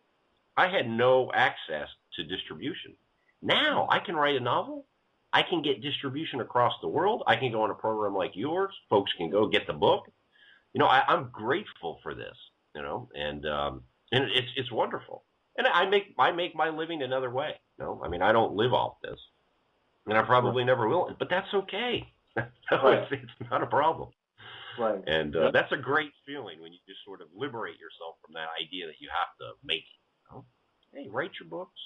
I had no access to distribution. Now I can write a novel. I can get distribution across the world. I can go on a program like yours. Folks can go get the book. I'm grateful for this, and it's wonderful. And I make my living another way. I mean, I don't live off this, and I probably never will. But that's okay. It's not a problem. Right. And that's a great feeling when you just sort of liberate yourself from that idea that you have to make it. Hey, write your books.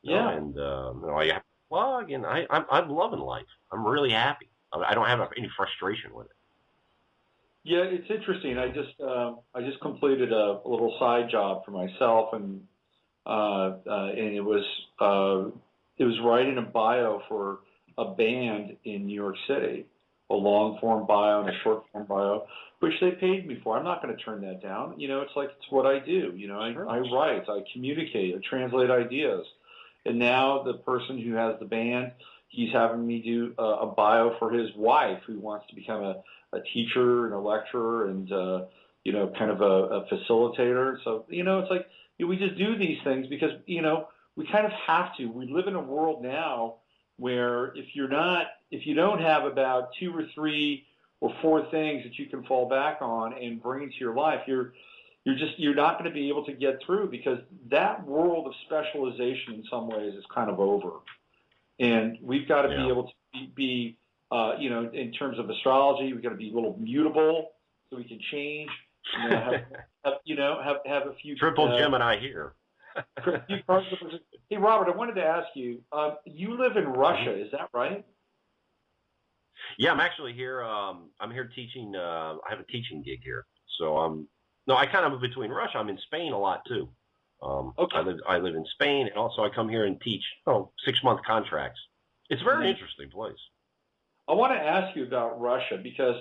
Yeah. And you have to plug. And I'm loving life. I'm really happy. I don't have any frustration with it. Yeah, it's interesting. I just completed a little side job for myself, and it was writing a bio for a band in New York City, a long form bio and a short form bio, which they paid me for. I'm not going to turn that down. It's what I do. I write, I communicate, I translate ideas, and now the person who has the band, he's having me do a bio for his wife who wants to become a teacher and a lecturer and, kind of a facilitator. So, it's like we just do these things because, we kind of have to. We live in a world now where if you don't have about 2 or 3 or 4 things that you can fall back on and bring into your life, you're not going to be able to get through, because that world of specialization in some ways is kind of over. And we've got to be able to be in terms of astrology, we've got to be a little mutable so we can change, have a few triple Gemini here. Hey, Robert, I wanted to ask you, you live in Russia, is that right? Yeah, I'm actually here. I'm here teaching. I have a teaching gig here. So I kind of move between Russia. I'm in Spain a lot too. Okay. I live in Spain, and also I come here and teach 6-month contracts. It's a very interesting place. I want to ask you about Russia because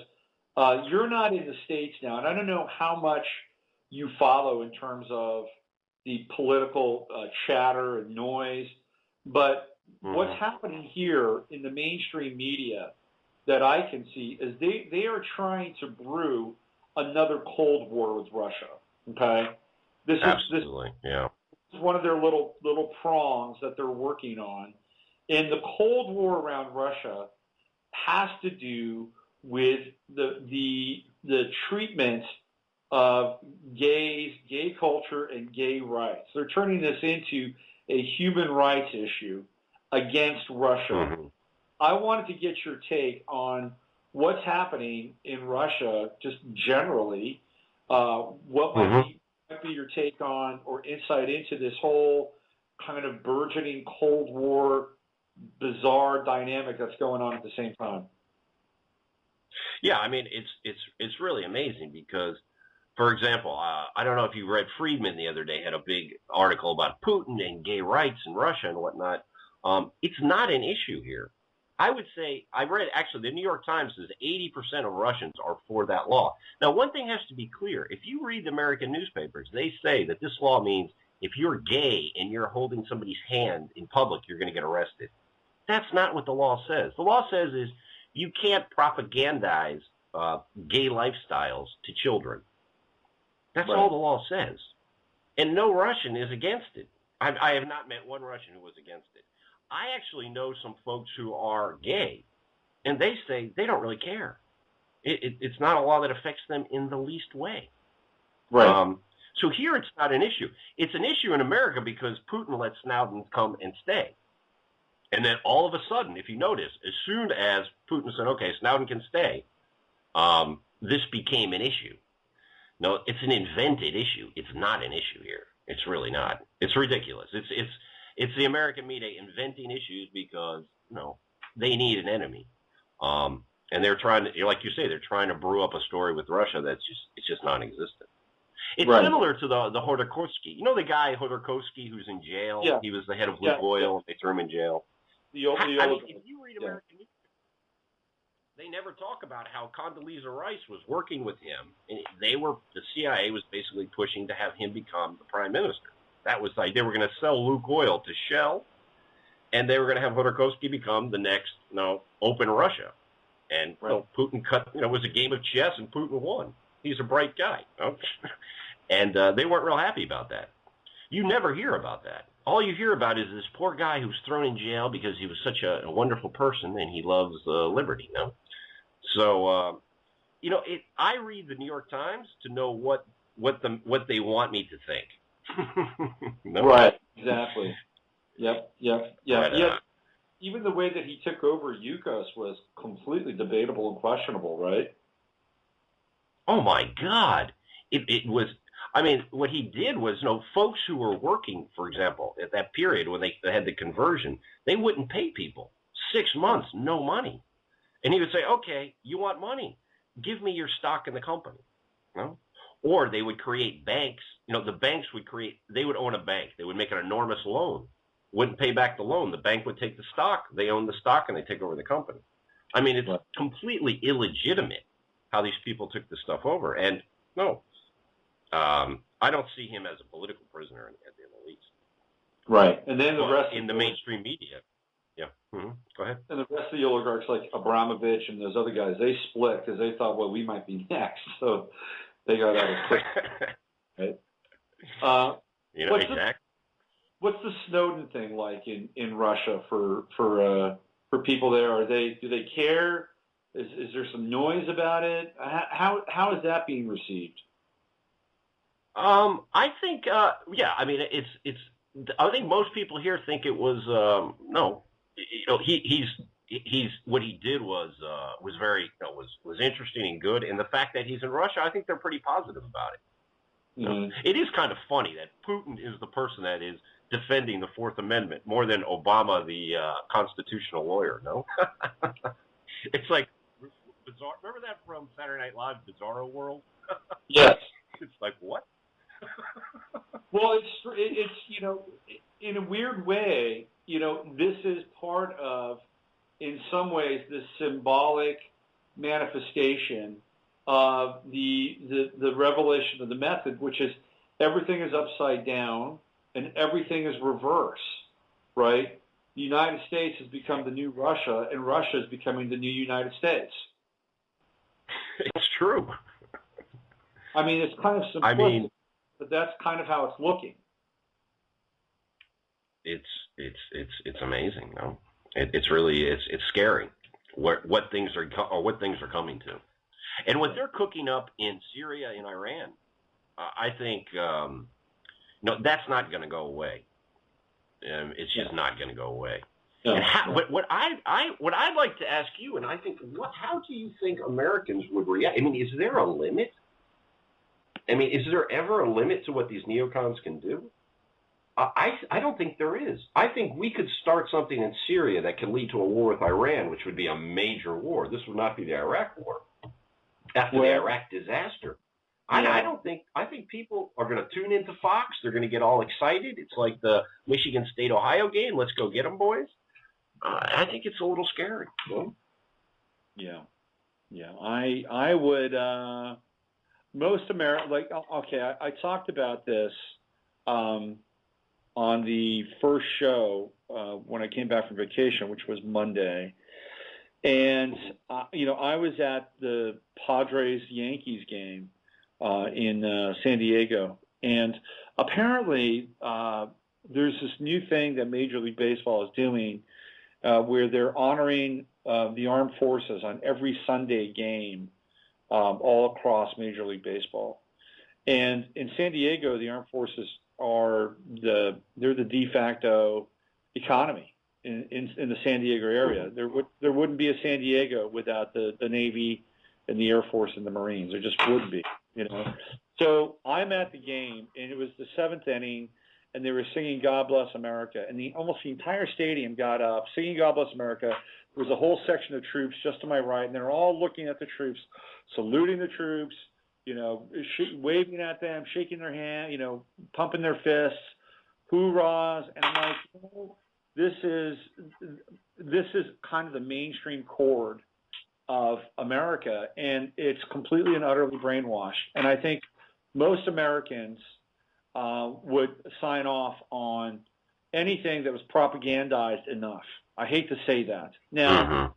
you're not in the States now, and I don't know how much you follow in terms of the political chatter and noise, but what's happening here in the mainstream media that I can see is they are trying to brew another Cold War with Russia. Okay, this is one of their little prongs that they're working on, and the Cold War around Russia has to do with the treatment of gays, gay culture, and gay rights. They're turning this into a human rights issue against Russia. I wanted to get your take on what's happening in Russia, just generally. What might be your take on or insight into this whole kind of burgeoning Cold War, bizarre dynamic that's going on at the same time? Yeah, I mean, it's really amazing because, for example, I don't know if you read Friedman the other day had a big article about Putin and gay rights in Russia and whatnot. It's not an issue here. I would say, I read, actually, the New York Times says 80% of Russians are for that law. Now, one thing has to be clear. If you read the American newspapers, they say that this law means if you're gay and you're holding somebody's hand in public, you're going to get arrested. That's not what the law says. The law says is you can't propagandize gay lifestyles to children. That's all the law says. And no Russian is against it. I have not met one Russian who was against it. I actually know some folks who are gay, and they say they don't really care. It's not a law that affects them in the least way. Right. So here it's not an issue. It's an issue in America because Putin let Snowden come and stay. And then all of a sudden, if you notice, as soon as Putin said, okay, Snowden can stay, this became an issue. No, it's an invented issue. It's not an issue here. It's really not. It's ridiculous. It's the American media inventing issues because, they need an enemy. And they're trying to, like you say, they're trying to brew up a story with Russia that's just non-existent. It's similar to the Hodorkovsky. You know the guy Hodorkovsky who's in jail? Yeah. He was the head of Lukoil, and they threw him in jail. If you read American media, they never talk about how Condoleezza Rice was working with him, and the CIA was basically pushing to have him become the prime minister. That was like they were going to sell Lukoil to Shell, and they were going to have Hodorkovsky become the next, open Russia. And Putin it was a game of chess, and Putin won. He's a bright guy. And they weren't real happy about that. You never hear about that. All you hear about is this poor guy who's thrown in jail because he was such a wonderful person and he loves liberty. So, I read the New York Times to know what they want me to think. Right. Exactly. Yep. But, even the way that he took over Yukos was completely debatable and questionable, right? Oh my God! It was. I mean, what he did was, folks who were working, for example, at that period when they had the conversion, they wouldn't pay people. 6 months, no money. And he would say, okay, you want money? Give me your stock in the company. Or they would create banks. The banks they would own a bank. They would make an enormous loan. Wouldn't pay back the loan. The bank would take the stock. They own the stock and they take over the company. I mean, it's completely illegitimate how these people took this stuff over. And I don't see him as a political prisoner at the least. Right. And then the rest in the mainstream media. Yeah. Mm-hmm. Go ahead. And the rest of the oligarchs, like Abramovich and those other guys, they split because they thought, well, we might be next. So they got out of quick. Right? Exactly. What's the Snowden thing like in Russia for people there? Do they care? Is there some noise about it? How is that being received? I think, yeah. I mean, it's. I think most people here think it was no. He's what he did was very was interesting and good. And the fact that he's in Russia, I think they're pretty positive about it. Mm-hmm. It is kind of funny that Putin is the person that is defending the Fourth Amendment more than Obama, the constitutional lawyer. No, it's like bizarre. Remember that from Saturday Night Live, Bizarro World? Yes. It's like what? Well, it's in a weird way, this is part of, in some ways, the symbolic manifestation of the revelation of the method, which is everything is upside down and everything is reverse, right? The United States has become the new Russia, and Russia is becoming the new United States. It's true. I mean, it's kind of simplistic, but that's kind of how it's looking. It's amazing, no? It's really it's scary what things are coming to, and what they're cooking up in Syria and Iran. I think that's not going to go away. It's just not going to go away. No, and what I'd like to ask you, and I think, how do you think Americans would react? I mean, is there a limit? I mean, is there ever a limit to what these neocons can do? I don't think there is. I think we could start something in Syria that could lead to a war with Iran, which would be a major war. This would not be the Iraq war. After the Iraq disaster. Yeah. I think people are going to tune into Fox. They're going to get all excited. It's like the Michigan State-Ohio game. Let's go get them, boys. I think it's a little scary. Yeah. Yeah. I would, most America, I talked about this, on the first show when I came back from vacation, which was Monday. And, I was at the Padres-Yankees game in San Diego. And apparently there's this new thing that Major League Baseball is doing where they're honoring the armed forces on every Sunday game all across Major League Baseball. And in San Diego, the armed forces they're the de facto economy in the San Diego area. There wouldn't be a San Diego without the Navy and the Air Force and the Marines. There just wouldn't be, So I'm at the game, and it was the seventh inning, and they were singing "God Bless America," and almost the entire stadium got up singing "God Bless America." There was a whole section of troops just to my right, and they're all looking at the troops, saluting the troops, waving at them, shaking their hand, pumping their fists, hoorahs, and I'm like, this is kind of the mainstream chord of America, and it's completely and utterly brainwashed. And I think most Americans would sign off on anything that was propagandized enough. I hate to say that. Now,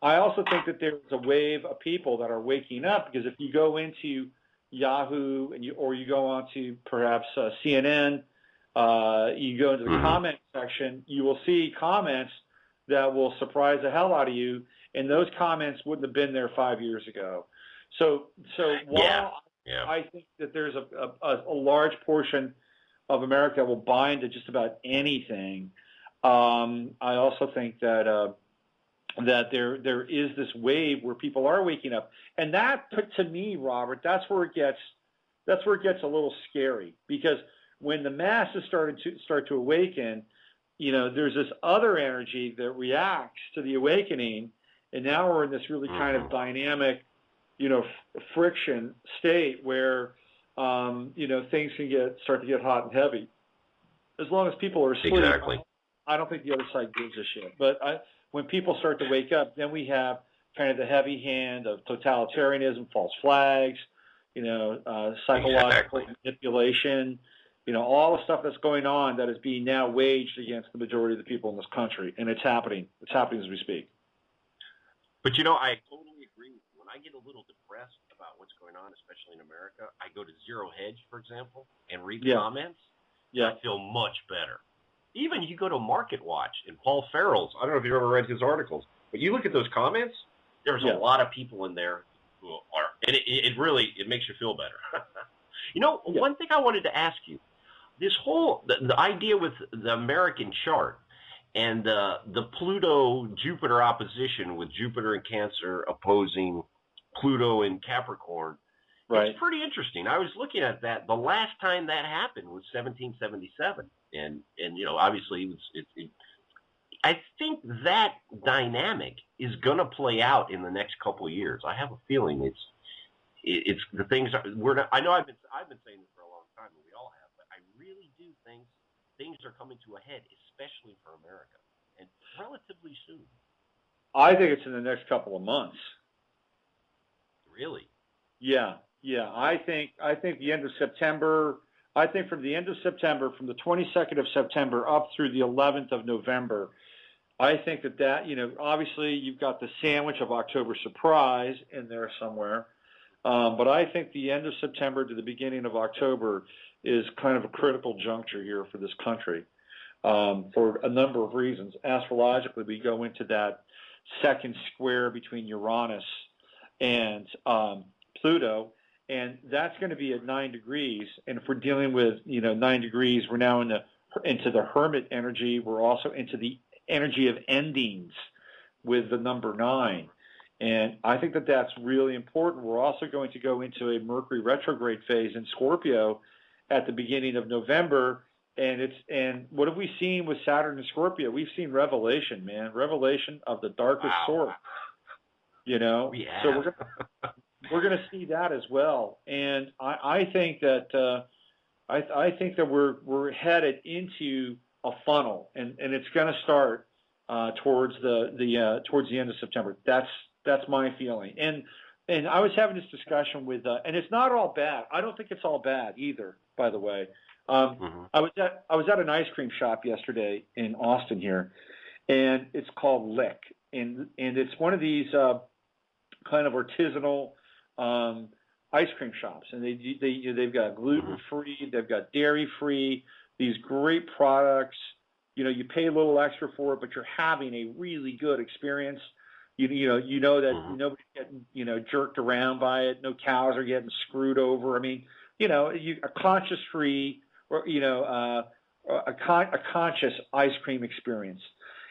I also think that there's a wave of people that are waking up, because if you go into Yahoo or you go on to perhaps CNN, you go into the comment section, you will see comments that will surprise the hell out of you, and those comments wouldn't have been there 5 years ago. So while I think that there's a large portion of America will buy into just about anything, I also think that there is this wave where people are waking up, and that, to me, Robert, that's where it gets a little scary, because when the masses start to awaken, there's this other energy that reacts to the awakening, and now we're in this really kind of dynamic, friction state where things can start to get hot and heavy. As long as people are asleep, exactly. I don't think the other side gives a shit. But when people start to wake up, then we have kind of the heavy hand of totalitarianism, false flags, psychological manipulation, all the stuff that's going on that is being now waged against the majority of the people in this country, and it's happening. It's happening as we speak. But, I totally agree with you. When I get a little depressed about what's going on, especially in America, I go to Zero Hedge, for example, and read the comments. Yeah. I feel much better. Even you go to Market Watch and Paul Farrell's, I don't know if you've ever read his articles, but you look at those comments, there's a lot of people in there who are, and it really makes you feel better. One thing I wanted to ask you, this whole, the idea with the American chart and the Pluto-Jupiter opposition with Jupiter in Cancer opposing Pluto in Capricorn, it's pretty interesting. I was looking at that. The last time that happened was 1777. And obviously I think that dynamic is going to play out in the next couple of years. I have a feeling it's the things I know I've been saying this for a long time, and we all have, but I really do think things are coming to a head, especially for America, and relatively soon. I think it's in the next couple of months. Really? Yeah. I think the end of September. I think from the end of September, from the 22nd of September up through the 11th of November, I think that obviously you've got the sandwich of October surprise in there somewhere. But I think the end of September to the beginning of October is kind of a critical juncture here for this country for a number of reasons. Astrologically, we go into that second square between Uranus and Pluto, and that's going to be at 9 degrees. And if we're dealing with 9 degrees, we're now into the hermit energy. We're also into the energy of endings with the number 9. And I think that that's really important. We're also going to go into a Mercury retrograde phase in Scorpio at the beginning of November. And what have we seen with Saturn and Scorpio? We've seen revelation, man. Revelation of the darkest sort. So we're going to see that as well. And I think that I think that we're headed into a funnel, and it's going to start towards the end of September. That's my feeling. And I was having this discussion with, and it's not all bad. I don't think it's all bad either, by the way. I was at an ice cream shop yesterday in Austin here, and it's called Lick, and it's one of these kind of artisanal ice cream shops, and they've got gluten-free, they've got dairy-free, these great products. You pay a little extra for it, but you're having a really good experience. You know that nobody's getting jerked around by it. No cows are getting screwed over. I mean, a conscious-free or a conscious ice cream experience.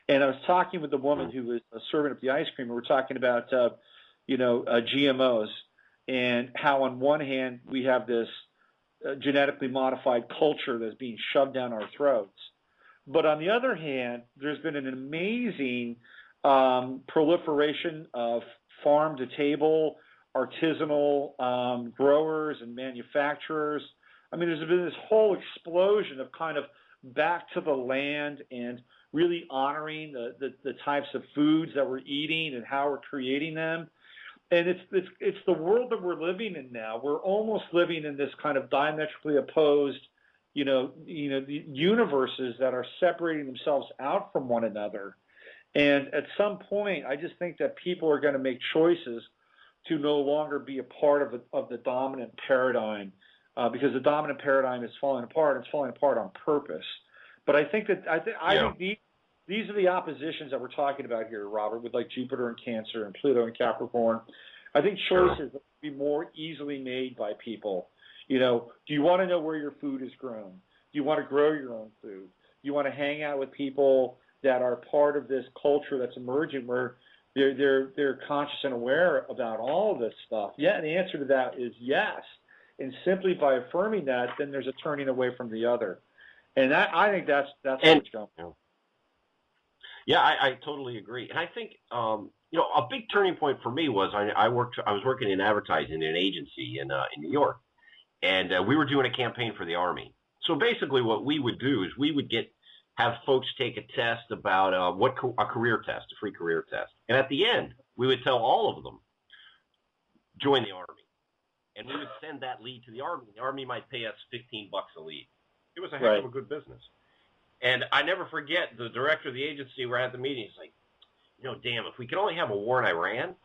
And I was talking with the woman who was serving up the ice cream, and we're talking about GMOs and how on one hand we have this genetically modified culture that's being shoved down our throats, but on the other hand, there's been an amazing proliferation of farm-to-table, artisanal growers and manufacturers. I mean, there's been this whole explosion of kind of back to the land and really honoring the types of foods that we're eating and how we're creating them. And it's the world that we're living in now. We're almost living in this kind of diametrically opposed, the universes that are separating themselves out from one another. And at some point, I just think that people are going to make choices to no longer be a part of the dominant paradigm, because the dominant paradigm is falling apart. It's falling apart on purpose. But I think these are the oppositions that we're talking about here, Robert, with like Jupiter and Cancer and Pluto and Capricorn. I think choices will be more easily made by people. Do you want to know where your food is grown? Do you want to grow your own food? Do you want to hang out with people that are part of this culture that's emerging where they're conscious and aware about all of this stuff? Yeah, and the answer to that is yes. And simply by affirming that, then there's a turning away from the other. And I think that's where it's going. Yeah, I totally agree. And I think, a big turning point for me was I was working in advertising in an agency in New York, and we were doing a campaign for the Army. So basically what we would do is we would have folks take a test about a career test, a free career test. And at the end, we would tell all of them, join the Army. And we would send that lead to the Army. The Army might pay us $15 a lead. It was a heck of a good business. And I never forget the director of the agency. We're at the meeting. He's like, damn, if we could only have a war in Iran,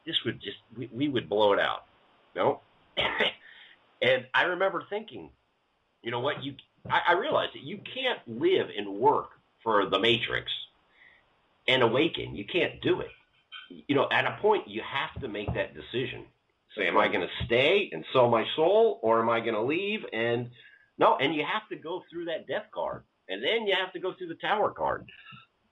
this would just, we would blow it out. And I remember thinking, you know what, I realized that you can't live and work for the Matrix and awaken. You can't do it. At a point, you have to make that decision. Say, am I going to stay and sell my soul, or am I going to leave? And you have to go through that death card, and then you have to go through the tower card.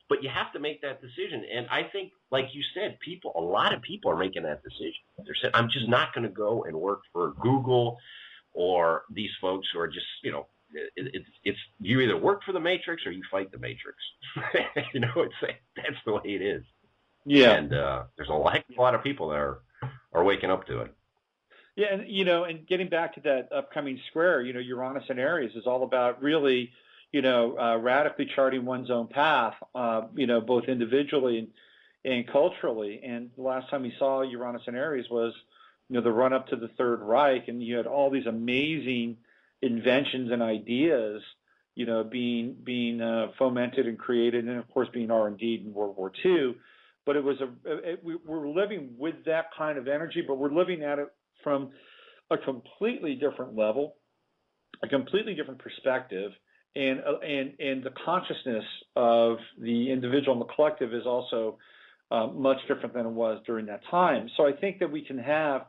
But you have to make that decision. And I think, like you said, a lot of people are making that decision. They're saying, I'm just not going to go and work for Google or these folks who are just, it's you either work for the Matrix or you fight the Matrix. That's the way it is. Yeah. And there's a lot of people that are waking up to it. Yeah, and and getting back to that upcoming square, Uranus and Aries is all about really, radically charting one's own path, both individually and culturally. And the last time we saw Uranus and Aries was, the run up to the Third Reich, and you had all these amazing inventions and ideas, being fomented and created, and of course being R&D in World War II. But it was we're living with that kind of energy, but we're living at it from a completely different level, a completely different perspective, and the consciousness of the individual and the collective is also much different than it was during that time. So I think that we can have,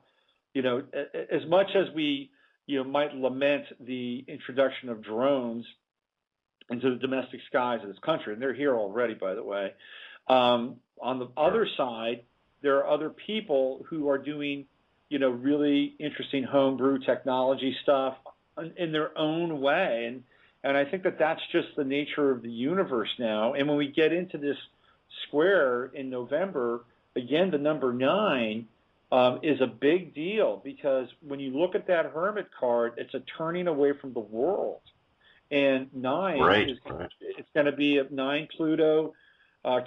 as much as we might lament the introduction of drones into the domestic skies of this country, and they're here already, by the way. On the other side, there are other people who are doing, really interesting homebrew technology stuff in their own way. And I think that that's just the nature of the universe now. And when we get into this square in November, again, the number 9 is a big deal, because when you look at that Hermit card, it's a turning away from the world. And 9 it's going to be 9 Pluto,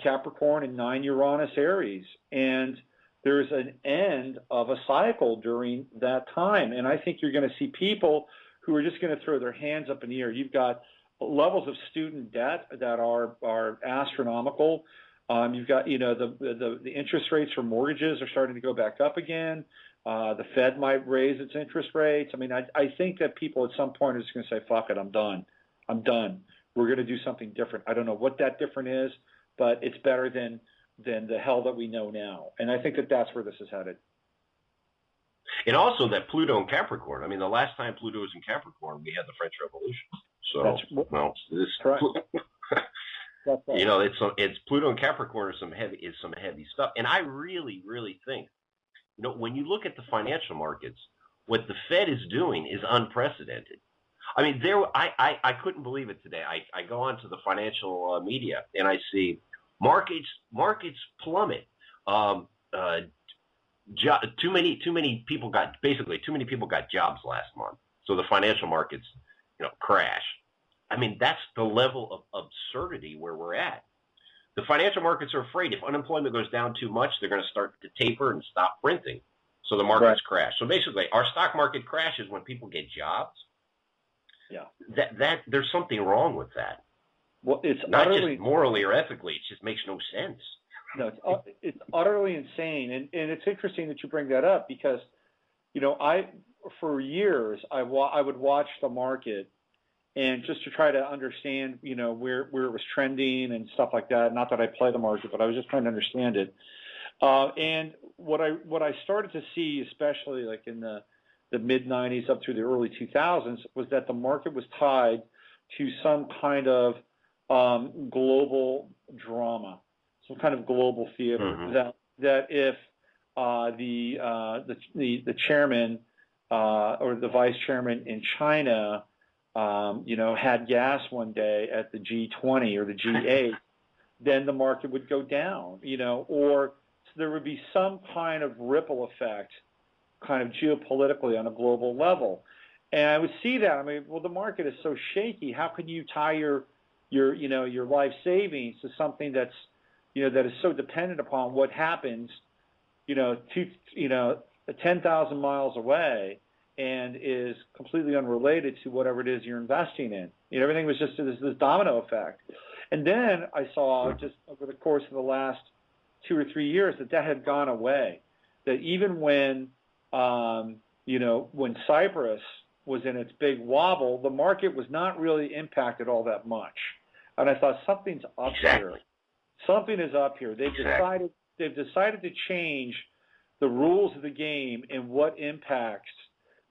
Capricorn, and 9 Uranus Aries. And there's an end of a cycle during that time. And I think you're going to see people who are just going to throw their hands up in the air. You've got levels of student debt that are astronomical. You've got, the interest rates for mortgages are starting to go back up again. The Fed might raise its interest rates. I mean, I think that people at some point are just going to say, fuck it, I'm done. We're going to do something different. I don't know what that different is, but it's better than the hell that we know now. And I think that that's where this is headed. And also that Pluto in Capricorn. I mean, the last time Pluto was in Capricorn, we had the French Revolution. So, this correct. That's right. It's Pluto in Capricorn is some heavy stuff. And I really, really think, when you look at the financial markets, what the Fed is doing is unprecedented. I mean, I couldn't believe it today. I go onto the financial media and I see markets plummet. Too many people got jobs last month, so the financial markets, crash. I mean, that's the level of absurdity where we're at. The financial markets are afraid if unemployment goes down too much, they're going to start to taper and stop printing. So the markets crash. So basically, our stock market crashes when people get jobs. Yeah. That there's something wrong with that. Well, it's not just morally or ethically. It just makes no sense. No, it's utterly insane, and it's interesting that you bring that up, because, for years I would watch the market, and just to try to understand, where it was trending and stuff like that. Not that I play the market, but I was just trying to understand it. And what I started to see, especially like in the mid '90s up through the early 2000s, was that the market was tied to some kind of global drama. Some kind of global theater. Mm-hmm. that if the chairman or the vice chairman in China, had gas one day at the G20 or the G8, then the market would go down. Or there would be some kind of ripple effect, kind of geopolitically on a global level. And I would see that. I mean, well, the market is so shaky. How can you tie your life savings to something that's that is so dependent upon what happens, 10,000 miles away, and is completely unrelated to whatever it is you're investing in. Everything was just this domino effect. And then I saw just over the course of the last 2 or 3 years that had gone away. That even when, when Cyprus was in its big wobble, the market was not really impacted all that much. And I thought something's up here. Something is up here. They've decided to change the rules of the game and what impacts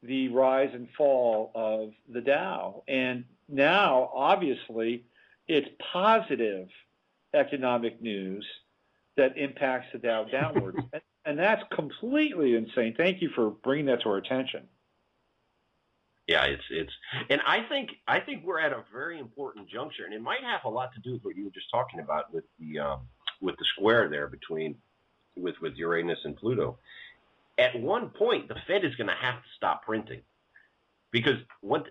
the rise and fall of the Dow. And now, obviously, it's positive economic news that impacts the Dow downwards. And that's completely insane. Thank you for bringing that to our attention. Yeah, and I think we're at a very important juncture, and it might have a lot to do with what you were just talking about with the square there between with Uranus and Pluto. At one point, the Fed is going to have to stop printing, because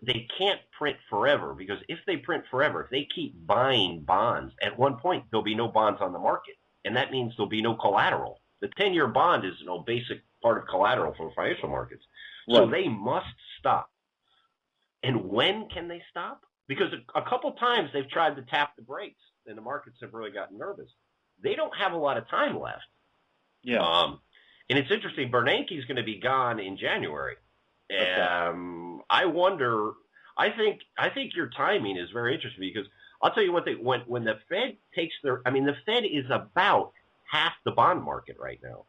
they can't print forever. Because if they print forever, if they keep buying bonds, at one point there'll be no bonds on the market, and that means there'll be no collateral. The 10-year bond is basic part of collateral for financial markets, so they must stop. And when can they stop? Because a couple times they've tried to tap the brakes, and the markets have really gotten nervous. They don't have a lot of time left. Yeah. And it's interesting. Bernanke's going to be gone in January. I wonder. I think your timing is very interesting, because I'll tell you one thing. When the Fed takes the Fed is about half the bond market right now.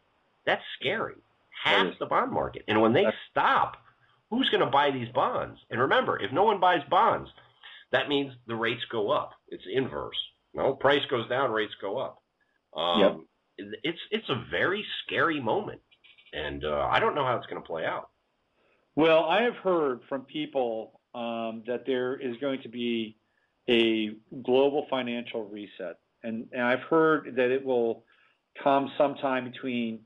That's scary. Half the bond market. And when they stop, who's going to buy these bonds? And remember, if no one buys bonds, that means the rates go up. It's inverse. Price goes down, rates go up. It's a very scary moment, and I don't know how it's going to play out. Well, I have heard from people that there is going to be a global financial reset, and I've heard that it will come sometime between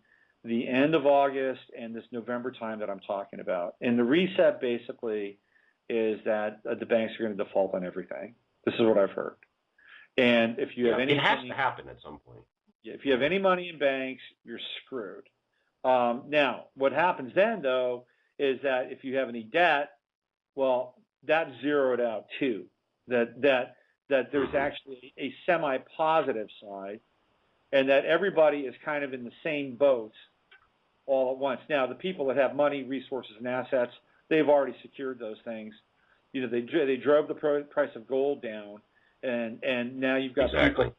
the end of August and this November time that I'm talking about. And the reset basically is that the banks are going to default on everything. This is what I've heard. And if you have any, it has to happen at some point. If you have any money in banks, you're screwed. Now, what happens then, though, is that if you have any debt, well, that's zeroed out too. That there's actually a semi-positive side, and that everybody is kind of in the same boat all at once. Now, the people that have money, resources, and assets, they've already secured those things. They drove the price of gold down, and now you've got people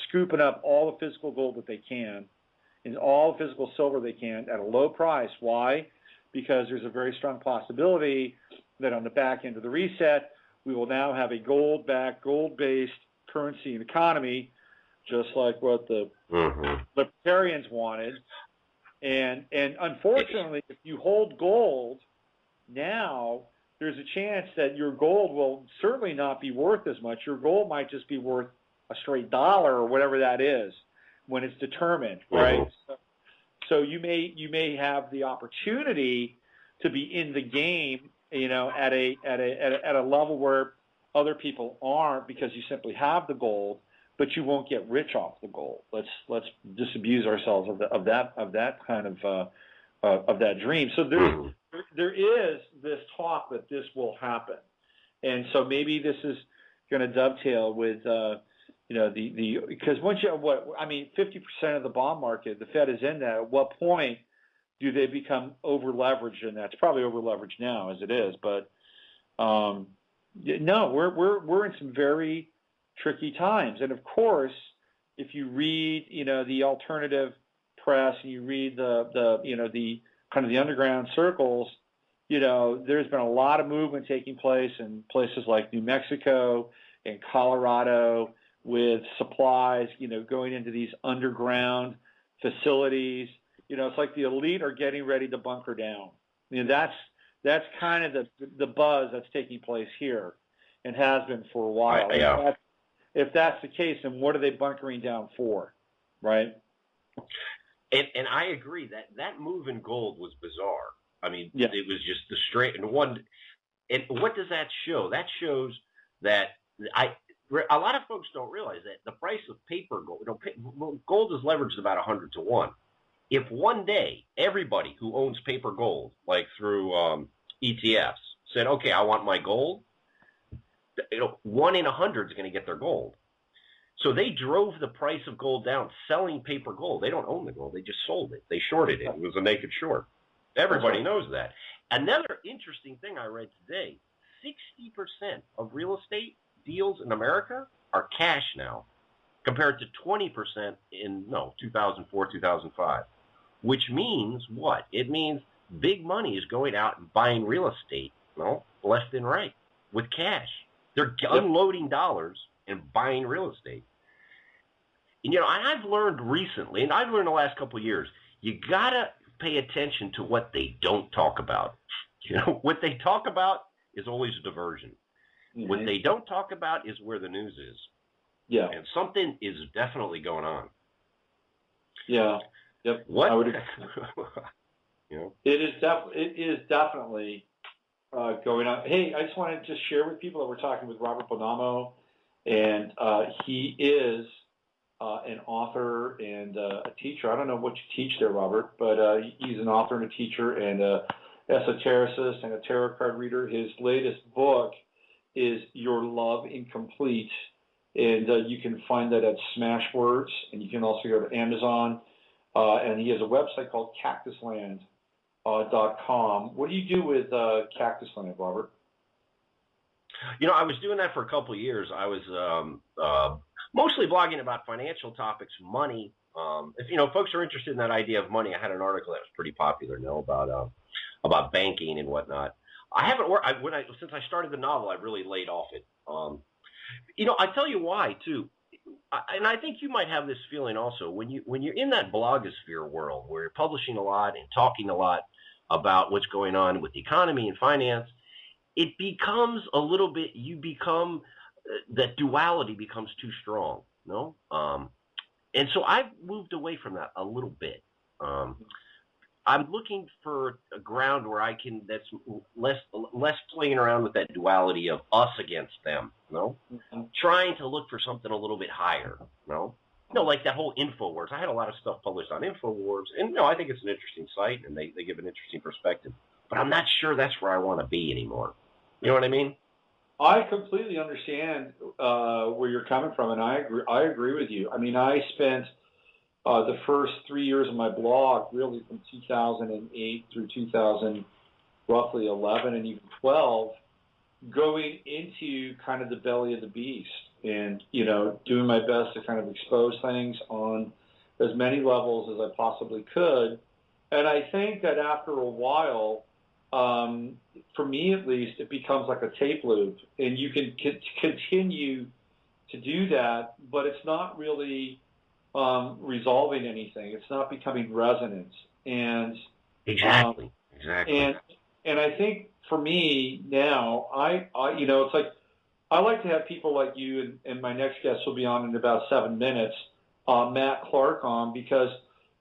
scooping up all the physical gold that they can and all the physical silver they can at a low price. Why? Because there's a very strong possibility that on the back end of the reset, we will now have a gold-backed, gold-based currency and economy, just like what the libertarians wanted. And unfortunately, if you hold gold now, there's a chance that your gold will certainly not be worth as much. Your gold might just be worth a straight dollar or whatever that is when it's determined, right? So you may have the opportunity to be in the game, at a level where other people aren't, because you simply have the gold, but you won't get rich off the gold. Let's disabuse ourselves of that kind of that dream. So there is this talk that this will happen, and so maybe this is going to dovetail with because once you 50% of the bond market, the Fed is in that. At what point do they become over leveraged? And that's probably over leveraged now as it is, but no, we're in some very tricky times. And of course, if you read the alternative press and you read the kind of the underground circles, there's been a lot of movement taking place in places like New Mexico and Colorado, with supplies, going into these underground facilities. It's like the elite are getting ready to bunker down. That's kind of the buzz that's taking place here, and has been for a while. If that's the case, then what are they bunkering down for, right? And I agree that move in gold was bizarre. It was just the straight and one. And what does that show? That shows that a lot of folks don't realize that the price of paper gold, gold is leveraged about 100 to 1. If one day everybody who owns paper gold, like through ETFs, said, okay, I want my gold, 1 in 100 is going to get their gold. So they drove the price of gold down, selling paper gold. They don't own the gold. They just sold it. They shorted it. It was a naked short. Everybody knows that. Another interesting thing I read today, 60% of real estate deals in America are cash now, compared to 20% in 2004, 2005, which means what? It means big money is going out and buying real estate, left and right, with cash. They're unloading dollars and buying real estate. And, I've learned recently, and I've learned the last couple of years, you got to pay attention to what they don't talk about. What they talk about is always a diversion. Mm-hmm. What they don't talk about is where the news is. Yeah. And something is definitely going on. Yeah. Yep. What? I would agree. It is definitely going on. Hey, I just wanted to just share with people that we're talking with Robert Bonamo, and he is an author and a teacher. I don't know what you teach there, Robert, but he's an author and a teacher and a esotericist and a tarot card reader. His latest book is Your Love Incomplete, and you can find that at Smashwords, and you can also go to Amazon, and he has a website called cactusland.com. What do you do with Cactusland, Robert? I was doing that for a couple of years. I was mostly blogging about financial topics, money. If folks are interested in that idea of money, I had an article that was pretty popular about banking and whatnot. I haven't worked since I started the novel. I really laid off it. I tell you why too, and I think you might have this feeling also when you're in that blogosphere world where you're publishing a lot and talking a lot about what's going on with the economy and finance. It becomes a little bit. That duality becomes too strong, and so I've moved away from that a little bit. I'm looking for a ground where I can, that's less playing around with that duality of us against them, Mm-hmm. Trying to look for something a little bit higher, like that whole InfoWars. I had a lot of stuff published on InfoWars, and I think it's an interesting site, and they give an interesting perspective. But I'm not sure that's where I want to be anymore. You know what I mean? I completely understand where you're coming from, and I agree with you. I mean, I spent the first 3 years of my blog, really from 2008 through 2011 and even 12, going into kind of the belly of the beast and, doing my best to kind of expose things on as many levels as I possibly could. And I think that after a while, for me at least, it becomes like a tape loop, and you can continue to do that, but it's not really resolving anything. It's not becoming resonance. And exactly. And I think for me now, I it's like I like to have people like you, and my next guest will be on in about 7 minutes, Matt Clark, on, because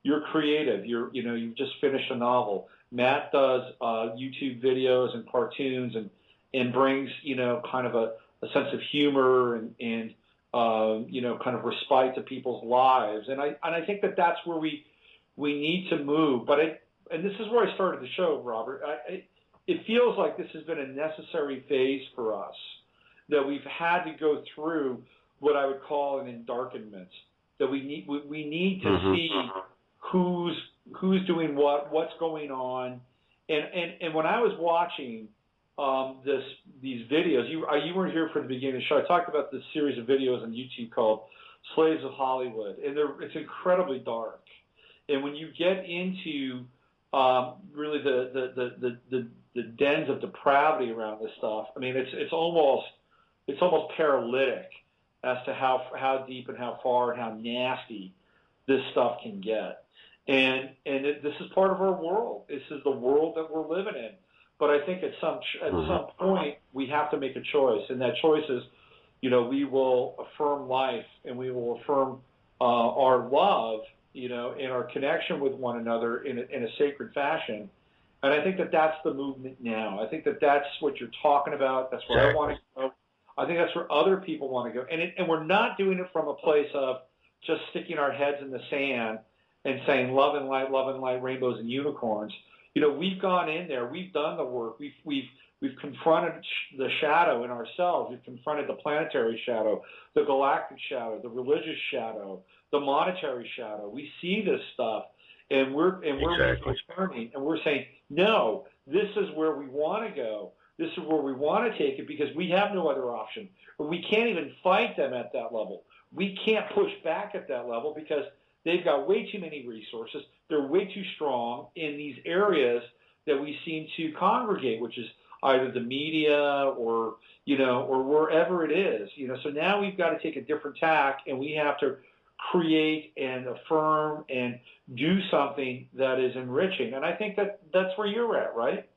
you're creative. You've just finished a novel. Matt does YouTube videos and cartoons and brings, kind of a sense of humor and kind of respite to people's lives. And I think that that's where we need to move. And this is where I started the show, Robert. It feels like this has been a necessary phase for us, that we've had to go through what I would call an endarkenment, that we need to mm-hmm. see who's doing what's going on. And when I was watching these videos, you weren't here for the beginning of the show. I talked about this series of videos on YouTube called Slaves of Hollywood, and it's incredibly dark. And when you get into really the dens of depravity around this stuff, I mean, it's almost paralytic as to how deep and how far and how nasty this stuff can get. And this is part of our world. This is the world that we're living in. But I think at some point we have to make a choice, and that choice is, we will affirm life and we will affirm our love, and our connection with one another in a sacred fashion. And I think that that's the movement now. I think that that's what you're talking about. That's where I want to go. I think that's where other people want to go. And we're not doing it from a place of just sticking our heads in the sand and saying love and light, rainbows and unicorns. we've gone in there, we've done the work, we've confronted the shadow in ourselves, we've confronted the planetary shadow, the galactic shadow, the religious shadow, the monetary shadow. We see this stuff, and we're making a turning, and we're saying, no, this is where we want to go. This is where we want to take it, because we have no other option. But we can't even fight them at that level. We can't push back at that level because they've got way too many resources. They're way too strong in these areas that we seem to congregate, which is either the media or wherever it is. So now we've got to take a different tack, and we have to create and affirm and do something that is enriching. And I think that's where you're at, right?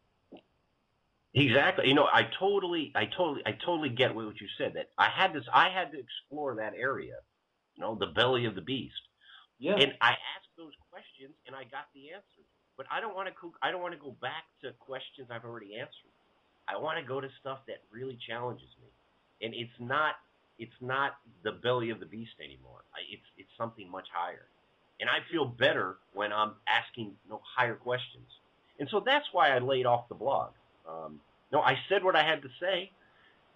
Exactly. I totally get what you said. That I had to explore that area, the belly of the beast. Yeah. And I asked those questions, and I got the answers. But I don't want to go back to questions I've already answered. I want to go to stuff that really challenges me, and it's not the belly of the beast anymore. It's something much higher, and I feel better when I'm asking higher questions. And so that's why I laid off the blog. I said what I had to say,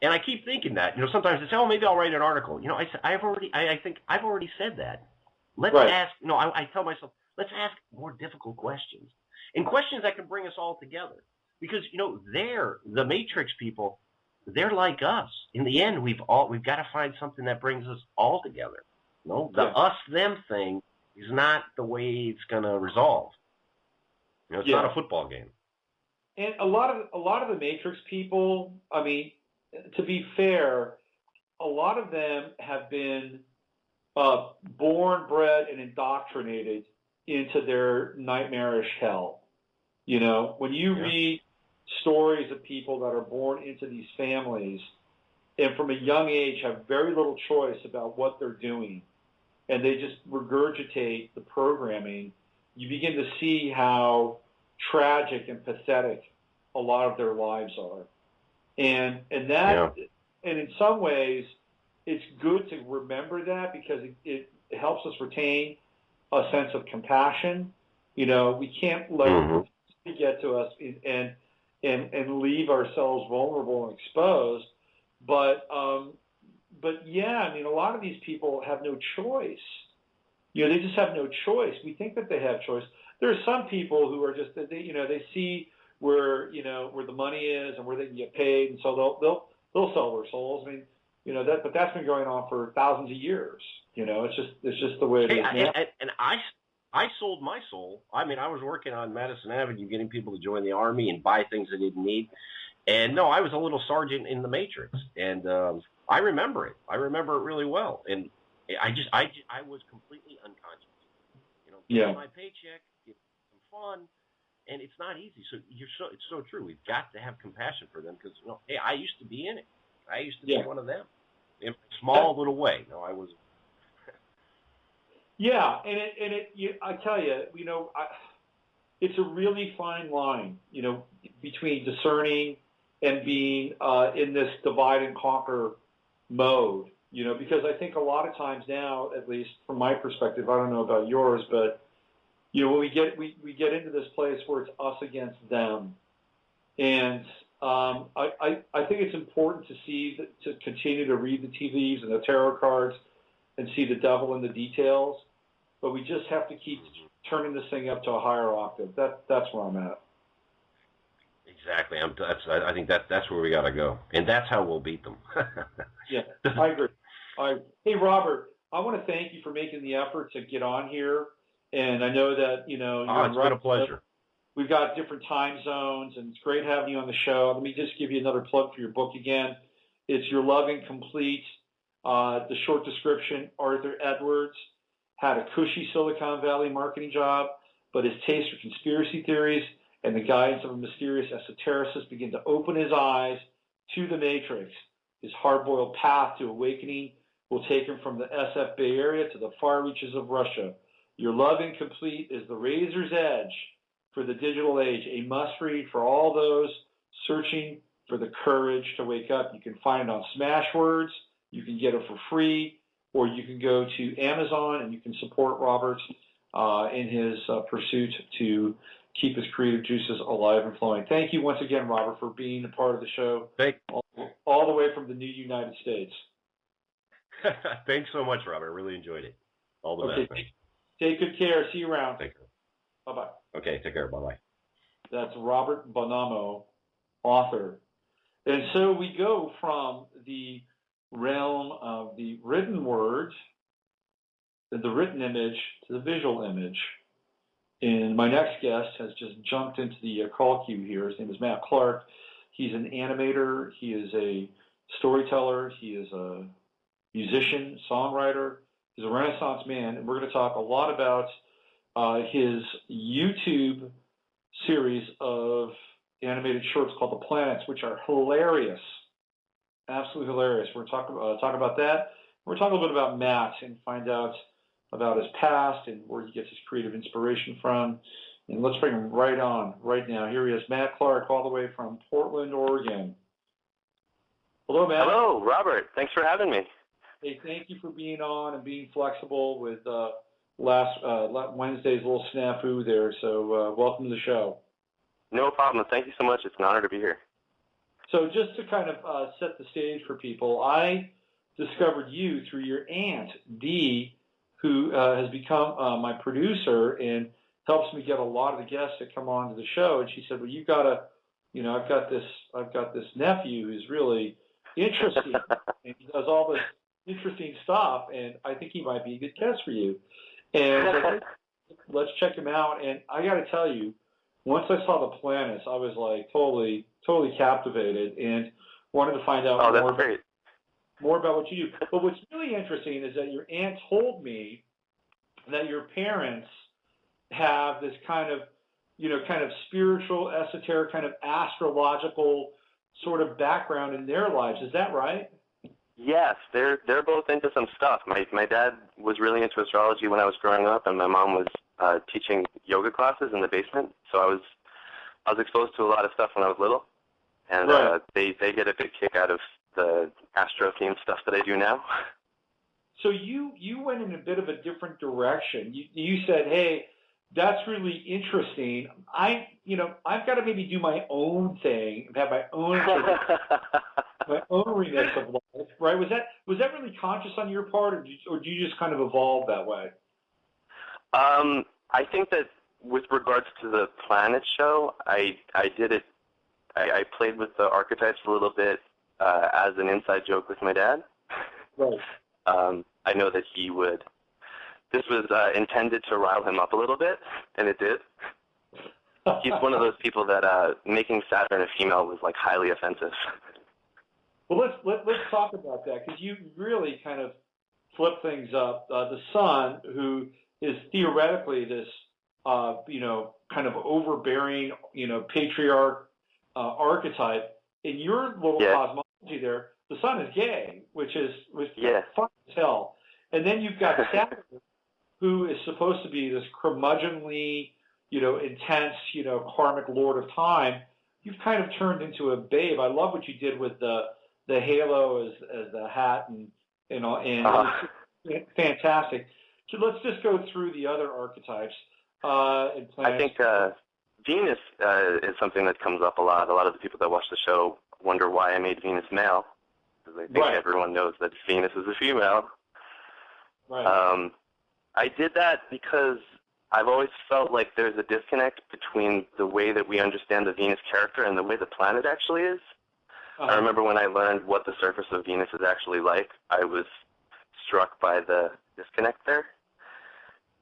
and I keep thinking that. Sometimes I say, oh, maybe I'll write an article. I think I've already said that. Let's ask. I tell myself, let's ask more difficult questions, and questions that can bring us all together. Because they're the Matrix people. They're like us. In the end, we've got to find something that brings us all together. The us-them thing is not the way it's going to resolve. It's not a football game. And a lot of the Matrix people, I mean, to be fair, a lot of them have been born, bred, and indoctrinated into their nightmarish hell. When you read stories of people that are born into these families and from a young age have very little choice about what they're doing, and they just regurgitate the programming, you begin to see how tragic and pathetic a lot of their lives are. And in some ways, it's good to remember that, because it helps us retain a sense of compassion. We can't let it get to us and leave ourselves vulnerable and exposed. But yeah, I mean, a lot of these people have no choice. They just have no choice. We think that they have choice. There are some people who are just, they see where the money is and where they can get paid, and so they'll sell their souls. I mean, but that's been going on for thousands of years. It's just the way it is now. And I sold my soul. I mean, I was working on Madison Avenue, getting people to join the Army and buy things they didn't need. And no, I was a little sergeant in the Matrix, and I remember it. I remember it really well. And I was completely unconscious. Get my paycheck, get some fun, and it's not easy. So it's so true. We've got to have compassion for them, because hey, I used to be in it. I used to be one of them in a small little way. I was. Yeah, I tell you, it's a really fine line, between discerning and being in this divide and conquer mode, because I think a lot of times now, at least from my perspective, I don't know about yours, but when we get into this place where it's us against them, and I think it's important to continue to read the tea leaves and the tarot cards and see the devil in the details, but we just have to keep turning this thing up to a higher octave. That's where I'm at. Exactly. I think that's where we got to go, and that's how we'll beat them. Yeah, I agree. Hey, Robert, I want to thank you for making the effort to get on here, and I know that you're it's been a pleasure. We've got different time zones, and it's great having you on the show. Let me just give you another plug for your book again. It's Your Love Incomplete. The short description: Arthur Edwards had a cushy Silicon Valley marketing job, but his taste for conspiracy theories and the guidance of a mysterious esotericist began to open his eyes to the Matrix. His hard-boiled path to awakening will take him from the SF Bay Area to the far reaches of Russia. Your Love Incomplete is the razor's edge for the digital age, a must-read for all those searching for the courage to wake up. You can find it on Smashwords. You can get it for free, or you can go to Amazon and you can support Robert in his pursuit to keep his creative juices alive and flowing. Thank you once again, Robert, for being a part of the show all the way from the new United States. Thanks so much, Robert. I really enjoyed it. All the best. Take good care. See you around. Take care. Bye-bye. Okay, take care. Bye-bye. That's Robert Bonamo, author. And so we go from the realm of the written word, the written image, to the visual image. And my next guest has just jumped into the call queue here. His name is Matt Clark. He's an animator. He is a storyteller. He is a musician, songwriter. He's a Renaissance man. And we're going to talk a lot about his YouTube series of animated shorts called The Planets, which are hilarious, absolutely hilarious. We're going to talk about that. We're going to talk a little bit about Matt and find out about his past and where he gets his creative inspiration from. And let's bring him right on right now. Here he is, Matt Clark, all the way from Portland, Oregon. Hello, Matt. Hello, Robert. Thanks for having me. Hey, thank you for being on and being flexible with last Wednesday's little snafu there. So welcome to the show. No problem. Thank you so much. It's an honor to be here. So just to kind of set the stage for people, I discovered you through your aunt, Dee, who has become my producer and helps me get a lot of the guests that come on to the show. And she said, well, you've got to, I've got this nephew who's really interesting and he does all this interesting stuff, and I think he might be a good guest for you. And let's check him out. And I got to tell you, once I saw The Planets, I was like totally captivated and wanted to find out more about what you do. But what's really interesting is that your aunt told me that your parents have this kind of spiritual, esoteric, kind of astrological sort of background in their lives. Is that right? Yes, they're both into some stuff. My dad was really into astrology when I was growing up, and my mom was teaching yoga classes in the basement. So I was exposed to a lot of stuff when I was little, and right. They get a big kick out of the astro-themed stuff that I do now. So you went in a bit of a different direction. You said, hey, that's really interesting. I've got to maybe do my own thing, have my own remix of life, right? Was that really conscious on your part, or do you just kind of evolve that way? I think that with regards to the Planet show, I did it. I played with the archetypes a little bit as an inside joke with my dad. Right. I know that he would. This was intended to rile him up a little bit, and it did. He's one of those people that making Saturn a female was like highly offensive. Well, let's talk about that, because you really kind of flip things up. The son, who is theoretically this, kind of overbearing, patriarch archetype, in your little cosmology there, the son is gay, which is fun as hell. And then you've got Saturn, who is supposed to be this curmudgeonly, intense, karmic lord of time. You've kind of turned into a babe. I love what you did with the halo as the hat and it's fantastic. So let's just go through the other archetypes and planets. I think Venus is something that comes up a lot. A lot of the people that watch the show wonder why I made Venus male, because I think everyone knows that Venus is a female. Right. I did that because I've always felt like there's a disconnect between the way that we understand the Venus character and the way the planet actually is. Uh-huh. I remember when I learned what the surface of Venus is actually like, I was struck by the disconnect there.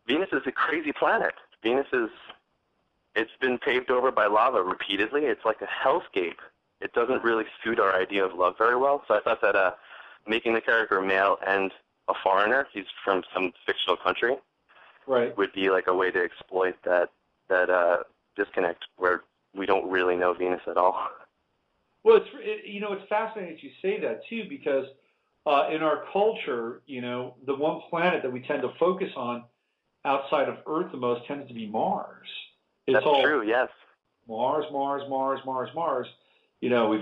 Venus is a crazy planet. It's been paved over by lava repeatedly. It's like a hellscape. It doesn't really suit our idea of love very well. So I thought that making the character male and a foreigner, he's from some fictional country, right, would be like a way to exploit that disconnect where we don't really know Venus at all. Well, it's fascinating that you say that too, because in our culture, the one planet that we tend to focus on outside of Earth the most tends to be Mars. That's true, yes. Mars. We've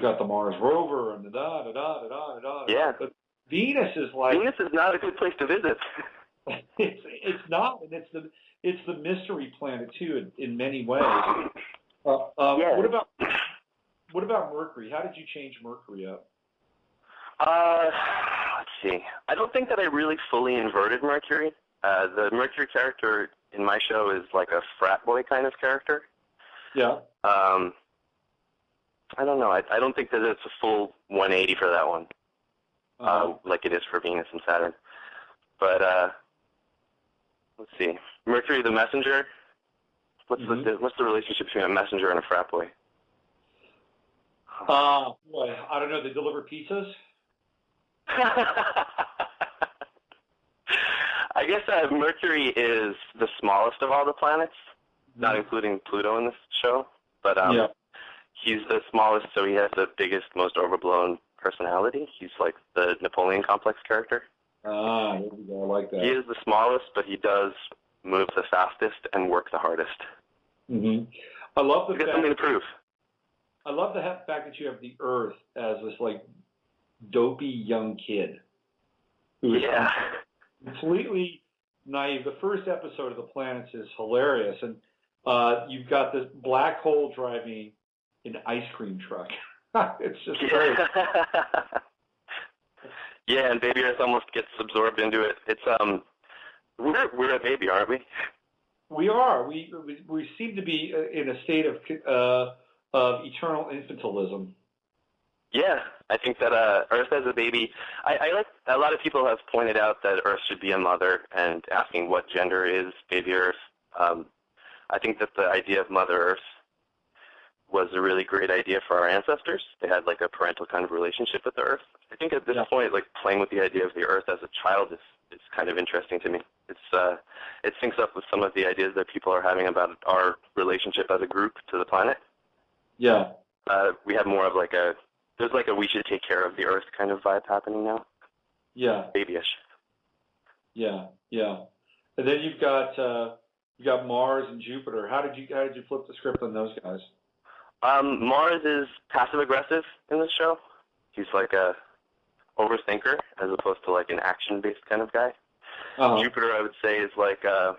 got the Mars rover and the da-da-da-da-da-da-da. Yeah. But Venus is like... Venus is not a good place to visit. It's not, and it's the mystery planet too in many ways. Yeah. What about Mercury? How did you change Mercury up? Let's see. I don't think that I really fully inverted Mercury. The Mercury character in my show is like a frat boy kind of character. Yeah. I don't know. I don't think that it's a full 180 for that one, like it is for Venus and Saturn. But let's see. Mercury the messenger. What's the relationship between a messenger and a frat boy? Boy, I don't know. They deliver pizzas. I guess Mercury is the smallest of all the planets, not including Pluto in this show. But he's the smallest, so he has the biggest, most overblown personality. He's like the Napoleon complex character. Ah, there we go. I like that. He is the smallest, but he does move the fastest and work the hardest. Mm-hmm. I love the He's got fact. something to prove. I love the fact that you have the Earth as this like dopey young kid who is completely naive. The first episode of The Planets is hilarious, and you've got this black hole driving an ice cream truck. It's just great. Yeah, and Baby Earth almost gets absorbed into it. It's we're a baby, aren't we? We are. We seem to be in a state of eternal infantilism. Yeah, I think that Earth as a baby. I like a lot of people have pointed out that Earth should be a mother and asking what gender is Baby Earth. I think that the idea of Mother Earth was a really great idea for our ancestors. They had like a parental kind of relationship with the Earth. I think at this point, like playing with the idea of the Earth as a child is kind of interesting to me. It syncs up with some of the ideas that people are having about our relationship as a group to the planet. Yeah. We have more of like there's like a we should take care of the Earth kind of vibe happening now. Yeah. Babyish. Yeah, yeah. And then you've got Mars and Jupiter. How did you flip the script on those guys? Mars is passive aggressive in this show. He's like a overthinker as opposed to like an action-based kind of guy. Jupiter, I would say, is like I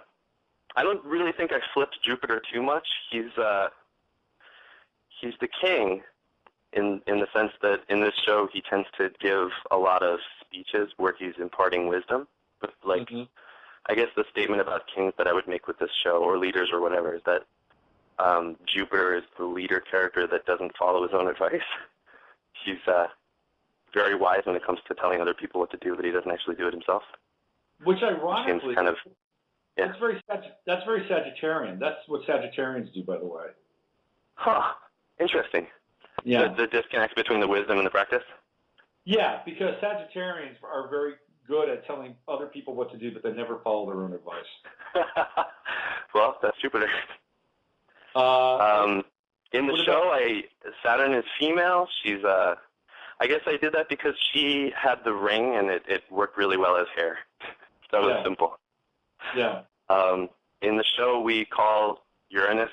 don't really think I flipped Jupiter too much. He's the king in the sense that in this show he tends to give a lot of speeches where he's imparting wisdom. But like I guess the statement about kings that I would make with this show, or leaders or whatever, is that Jupiter is the leader character that doesn't follow his own advice. He's very wise when it comes to telling other people what to do, but he doesn't actually do it himself. Which ironically, kind of, that's very Sagittarian. That's what Sagittarians do, by the way. Huh. Interesting. Yeah. The disconnect between the wisdom and the practice? Yeah, because Sagittarians are very good at telling other people what to do, but they never follow their own advice. Well, that's Jupiter. In the show, Saturn is female. She's I guess I did that because she had the ring and it worked really well as hair. That was simple. Yeah. In the show, we call Uranus,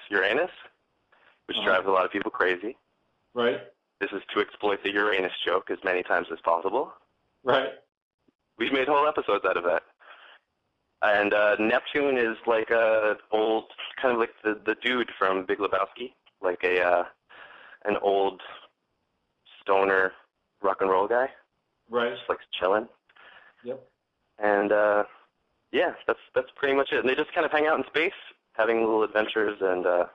which drives a lot of people crazy. Right. This is to exploit the Uranus joke as many times as possible. Right. We've made whole episodes out of that. And Neptune is like a old, kind of like the dude from Big Lebowski, like an old stoner rock and roll guy. Right. Just like chilling. Yep. And yeah, that's pretty much it. And they just kind of hang out in space, having little adventures. And the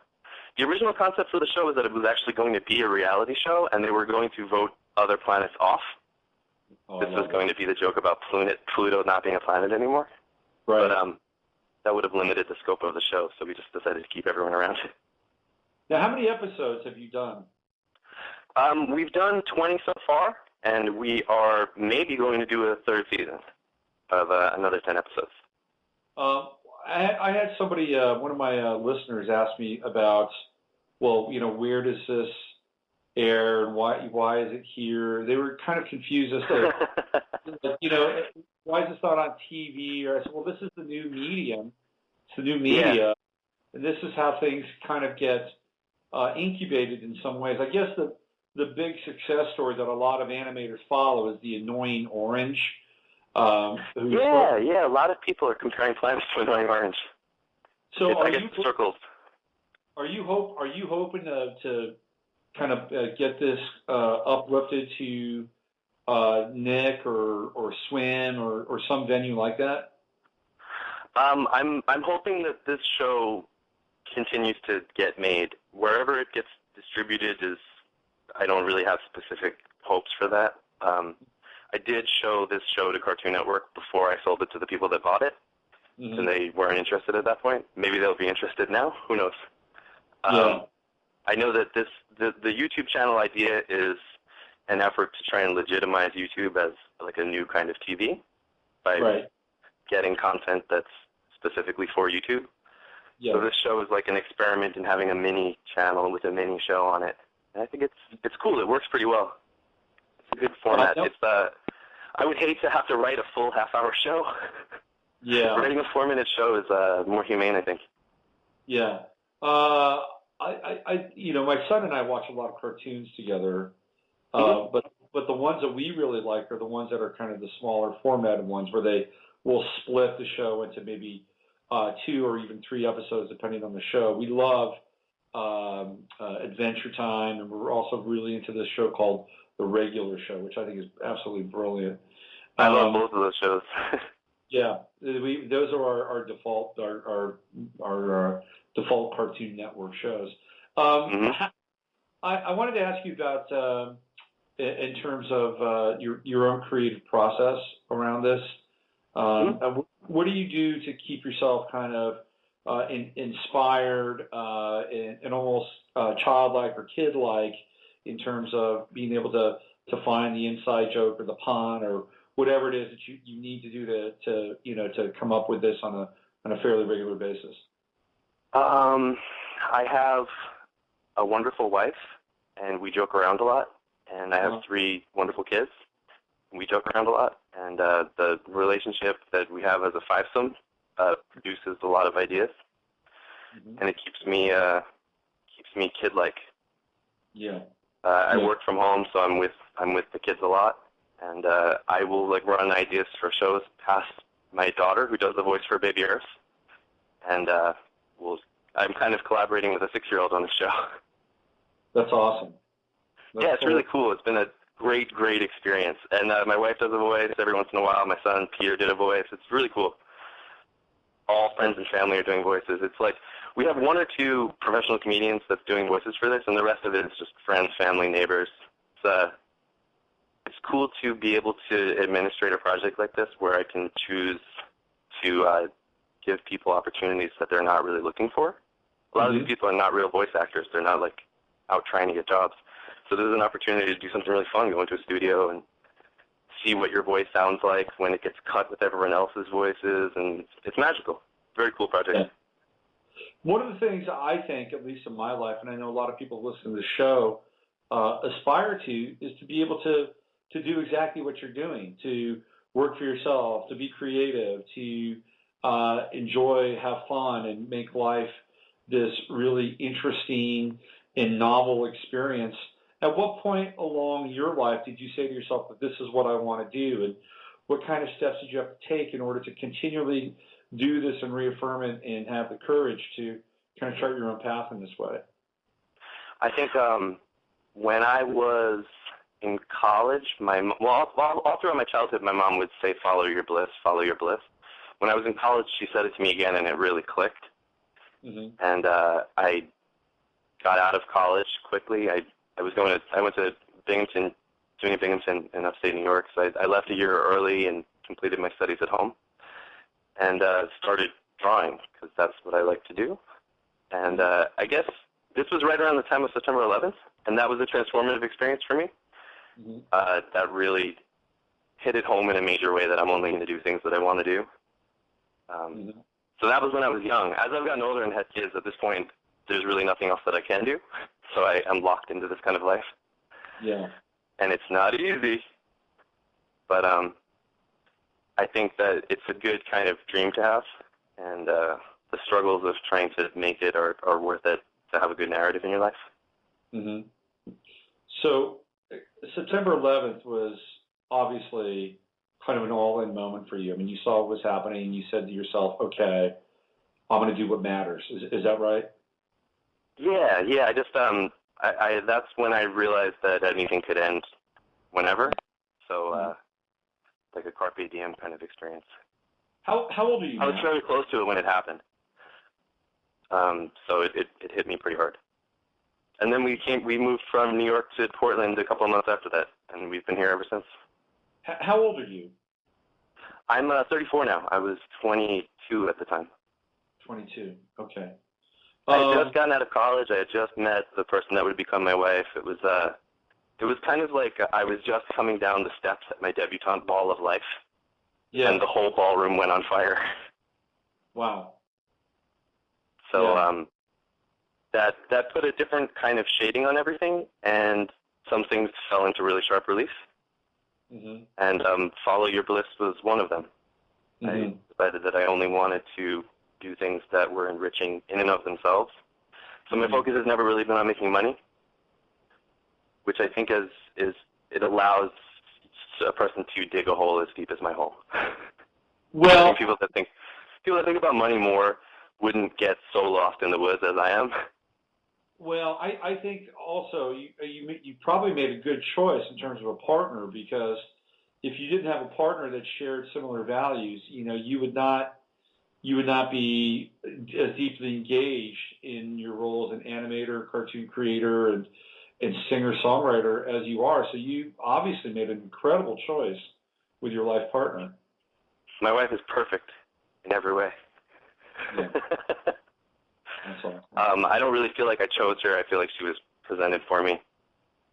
original concept for the show was that it was actually going to be a reality show, and they were going to vote other planets off. This was going to be the joke about Pluto not being a planet anymore. Right. But that would have limited the scope of the show, so we just decided to keep everyone around. Now, how many episodes have you done? We've done 20 so far, and we are maybe going to do a third season of another 10 episodes. I had somebody, one of my listeners, ask me about, well, where does this air and why is it here? They were kind of confused as to, why is this not on TV? Or I said, well, this is the new medium. It's the new media, and this is how things kind of get incubated in some ways. I guess the big success story that a lot of animators follow is the annoying orange Yeah. A lot of people are comparing planets to annoying orange. So I guess circles. Are you hoping to kind of get this uplifted to Nick or Swin or some venue like that? I'm hoping that this show continues to get made. Wherever it gets distributed I don't really have specific hopes for that. I did show this show to Cartoon Network before I sold it to the people that bought it, and they weren't interested at that point. Maybe they'll be interested now. Who knows? I know that the YouTube channel idea is an effort to try and legitimize YouTube as like a new kind of TV by getting content that's specifically for YouTube. So this show is like an experiment in having a mini channel with a mini show on it. And I think it's cool. It works pretty well. It's a good format. I would hate to have to write a full half-hour show. Yeah. Writing a 4-minute show is more humane, I think. Yeah. My son and I watch a lot of cartoons together, but the ones that we really like are the ones that are kind of the smaller formatted ones where they will split the show into maybe 2 or even 3 episodes depending on the show. We love Adventure Time, and we're also really into this show called The Regular Show, which I think is absolutely brilliant. I love both of those shows. Yeah, those are our default default Cartoon Network shows. I wanted to ask you about in terms of your own creative process around this. What do you do to keep yourself kind of inspired and almost childlike or kid-like in terms of being able to find the inside joke or the pun or whatever it is that you need to do to come up with this on a fairly regular basis? I have a wonderful wife, and we joke around a lot. And I have 3 wonderful kids. We joke around a lot, and the relationship that we have as a fivesome produces a lot of ideas, and it keeps me kid-like. Yeah. I work from home, so I'm with the kids a lot, and I will run ideas for shows past my daughter, who does the voice for Baby Earth, and I'm kind of collaborating with a 6-year-old on the show. That's awesome. It's really cool. It's been a great experience. And my wife does a voice every once in a while. My son Peter did a voice. It's really cool. All friends and family are doing voices. It's like we have 1 or 2 professional comedians that's doing voices for this, and the rest of it is just friends, family, neighbors. It's cool to be able to administrate a project like this where I can choose to give people opportunities that they're not really looking for. A lot of these people are not real voice actors. They're not out trying to get jobs. So there's an opportunity to do something really fun, go into a studio and see what your voice sounds like when it gets cut with everyone else's voices, and it's magical. Very cool project. Yeah. One of the things I think, at least in my life, and I know a lot of people listening to the show aspire to, is to be able to do exactly what you're doing, to work for yourself, to be creative, to enjoy, have fun, and make life this really interesting and novel experience. At what point along your life did you say to yourself that this is what I want to do, and what kind of steps did you have to take in order to continually do this and reaffirm it and have the courage to kind of chart your own path in this way? I think when I was in college, all throughout my childhood, my mom would say, follow your bliss, follow your bliss. When I was in college, she said it to me again, and it really clicked. And I got out of college quickly. I went to Binghamton, SUNY Binghamton in upstate New York. So I left a year early and completed my studies at home, and started drawing because that's what I like to do. And I guess this was right around the time of September 11th, and that was a transformative experience for me. That really hit it home in a major way that I'm only going to do things that I want to do. So that was when I was young. As I've gotten older and had kids, at this point, there's really nothing else that I can do. So I'm locked into this kind of life. Yeah. And it's not easy. But I think that it's a good kind of dream to have. And the struggles of trying to make it are worth it to have a good narrative in your life. So September 11th was obviously kind of an all-in moment for you? I mean, you saw what was happening, and you said to yourself, okay, I'm going to do what matters. Is that right? Yeah. I just that's when I realized that anything could end whenever. So like a carpe diem kind of experience. How old are you? I was very close to it when it happened. So it hit me pretty hard. And then we moved from New York to Portland a couple of months after that, and we've been here ever since. How old are you? I'm 34 now. I was 22 at the time. 22. Okay. I had just gotten out of college. I had just met the person that would become my wife. It was kind of like I was just coming down the steps at my debutante ball of life, and the whole ballroom went on fire. Wow. So that put a different kind of shading on everything, and some things fell into really sharp relief. Mm-hmm. And follow your bliss was one of them. Mm-hmm. I decided that I only wanted to do things that were enriching in and of themselves. So my focus has never really been on making money, which I think it allows a person to dig a hole as deep as my hole. Well, I think people that think about money more wouldn't get so lost in the woods as I am. Well, I think also you probably made a good choice in terms of a partner, because if you didn't have a partner that shared similar values, you would not be as deeply engaged in your role as an animator, cartoon creator, and singer-songwriter as you are. So you obviously made an incredible choice with your life partner. My wife is perfect in every way. Yeah. That's awesome. I don't really feel like I chose her. I feel like she was presented for me,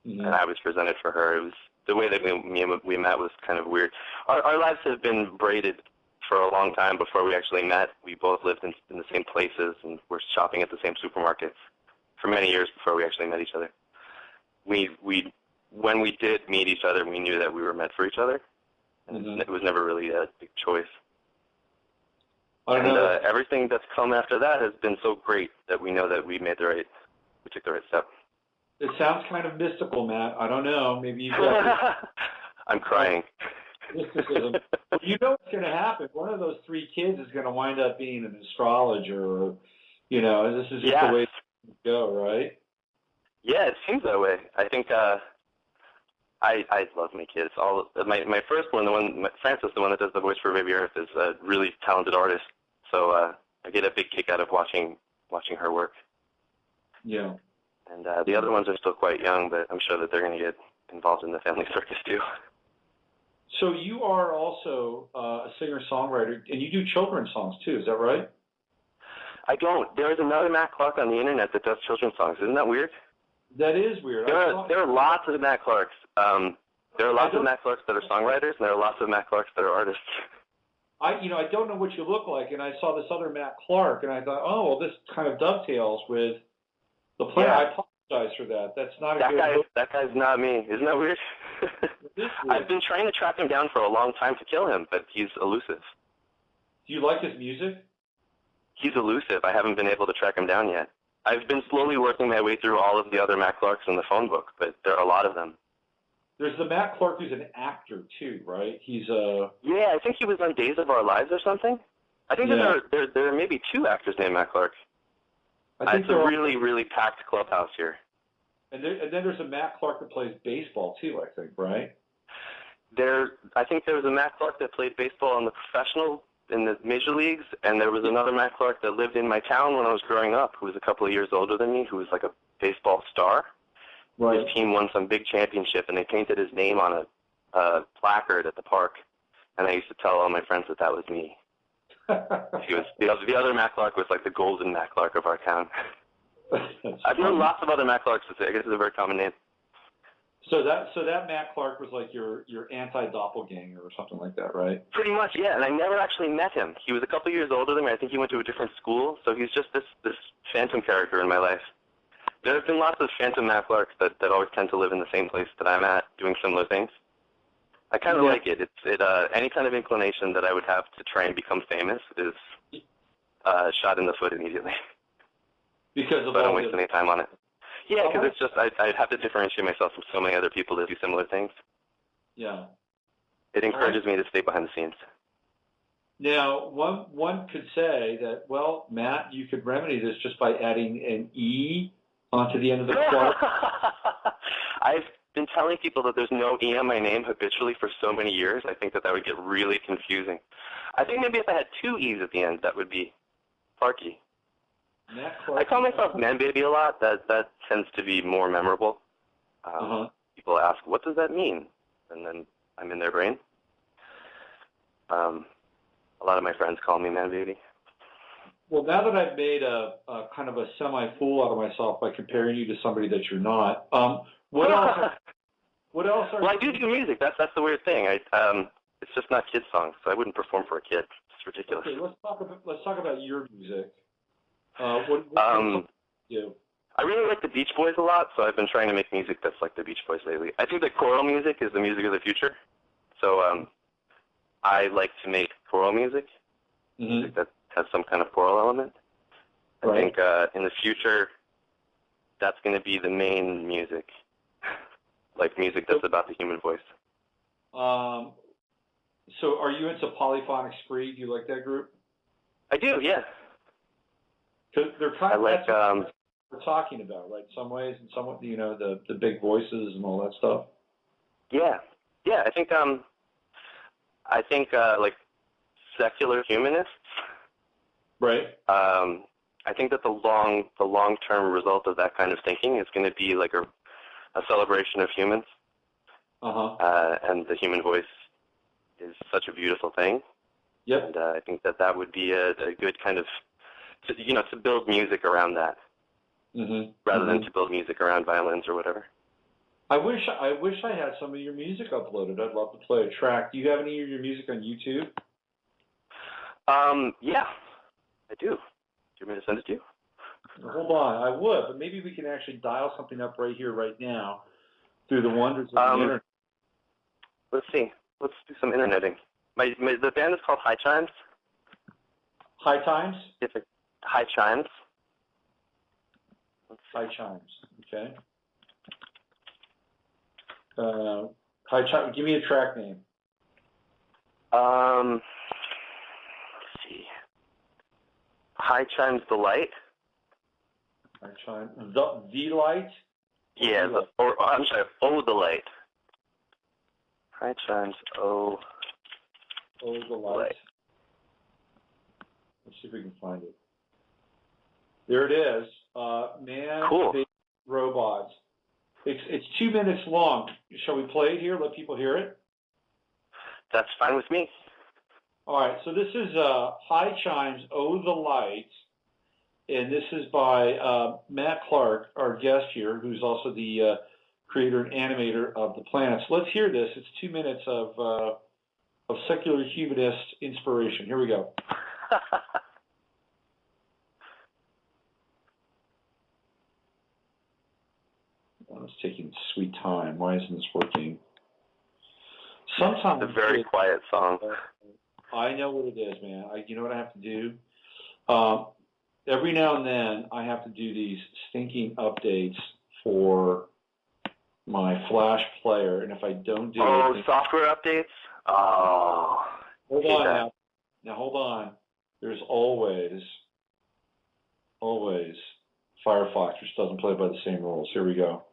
Mm-hmm. and I was presented for her. It was the way that we met was kind of weird. Our lives have been braided for a long time before we actually met. We both lived in the same places and were shopping at the same supermarkets for many years before we actually met each other. When we did meet each other, we knew that we were meant for each other, and Mm-hmm. it was never really a big choice. I don't know. Everything that's come after that has been so great that we know that we took the right step. It sounds kind of mystical, Matt. I don't know. Maybe you've got I'm crying. mysticism. You know what's going to happen. One of those three kids is going to wind up being an astrologer, or, this is just the way it go, right? Yeah, it seems that way. I think I love my kids. My first one, Frances, the one that does the voice for Baby Earth, is a really talented artist. So I get a big kick out of watching her work. Yeah. And the other ones are still quite young, but I'm sure that they're going to get involved in the family circus too. So you are also a singer-songwriter, and you do children's songs too. Is that right? I don't. There's another Matt Clark on the internet that does children's songs. Isn't that weird? That is weird. There are lots of Matt Clarks. There are lots of Matt Clarks that are songwriters, and there are lots of Matt Clarks that are artists. I don't know what you look like, and I saw this other Matt Clark, and I thought, oh, well, this kind of dovetails with the plan. Yeah. I apologize for that. That's not That guy's not me. Isn't that weird? I've been trying to track him down for a long time to kill him, but he's elusive. Do you like his music? He's elusive. I haven't been able to track him down yet. I've been slowly working my way through all of the other Matt Clarks in the phone book, but there are a lot of them. There's the Matt Clark who's an actor too, right? He's Yeah, I think he was on Days of Our Lives or something. I think there are maybe two actors named Matt Clark. It's a really, really packed clubhouse here. And then there's a Matt Clark that plays baseball too, I think, right? I think there was a Matt Clark that played baseball in the major leagues, and there was another Matt Clark that lived in my town when I was growing up, who was a couple of years older than me, who was like a baseball star. Right. His team won some big championship, and they painted his name on a placard at the park, and I used to tell all my friends that was me. He was the other Matt Clark was like the golden Matt Clark of our town. I've known lots of other Matt Clarks. I guess it's a very common name. So that Matt Clark was like your anti-doppelganger or something like that, right? Pretty much, yeah. And I never actually met him. He was a couple of years older than me. I think he went to a different school. So he's just this phantom character in my life. There have been lots of phantom Matt Clarks that always tend to live in the same place that I'm at, doing similar things. I kind of like it. Any kind of inclination that I would have to try and become famous is shot in the foot immediately. Because of so I don't waste any time on it. Yeah, because it's just I'd have to differentiate myself from so many other people that do similar things. Yeah. It encourages me to stay behind the scenes. Now, one could say that, well, Matt, you could remedy this just by adding an E onto the end of the quote. I've been telling people that there's no E on my name habitually for so many years. I think that would get really confusing. I think maybe if I had 2 E's at the end, that would be Clarky. I call myself Man Baby a lot. That tends to be more memorable. People ask, what does that mean? And then I'm in their brain. A lot of my friends call me Man Baby. Well, now that I've made a kind of a semi-fool out of myself by comparing you to somebody that you're not, what else? What else are? Well, I do music. That's the weird thing. It's just not kid songs, so I wouldn't perform for a kid. It's ridiculous. Okay, let's talk about your music. What do? I really like the Beach Boys a lot, so I've been trying to make music that's like the Beach Boys lately. I think that choral music is the music of the future, so I like to make choral music, music that has some kind of choral element. I think in the future, that's going to be the main music, like music that's about the human voice. So are you into Polyphonic Spree? Do you like that group? I do, yeah. Because they're kind of like what we're talking about, right? Some ways and somewhat, the big voices and all that stuff. Yeah. I think like secular humanists. Right. I think that the long-term result of that kind of thinking is going to be like a celebration of humans. And the human voice is such a beautiful thing. Yep. And I think that would be a good kind of, to build music around that, rather than to build music around violins or whatever. I wish I had some of your music uploaded. I'd love to play a track. Do you have any of your music on YouTube? Yeah, I do. Do you want me to send it to you? Hold on, I would, but maybe we can actually dial something up right here, right now, through the wonders of the internet. Let's see. Let's do some interneting. The band is called High Chimes. High Times? High Chimes. High Chimes. Okay. High Chimes. Give me a track name. Let's see. High Chimes the Light. High Chimes. The Light. Yeah. I'm sorry. Oh, the Light. High Chimes. Oh. Oh, the Light. Let's see if we can find it. There it is. Man, cool. Baby, Robots. It's 2 minutes long. Shall we play it here? Let people hear it? That's fine with me. All right. So this is High Chimes, Oh, the Light. And this is by Matt Clark, our guest here, who's also the creator and animator of The Planets. Let's hear this. It's 2 minutes of secular humanist inspiration. Here we go. Oh, it's taking sweet time. Why isn't this working? Sometimes it's a very quiet song. I know what it is, man. You know what I have to do? Every now and then, I have to do these stinking updates for my Flash player, and if I don't do it... software updates? Oh. Hold on now. Now, hold on. There's always Firefox, which doesn't play by the same rules. Here we go.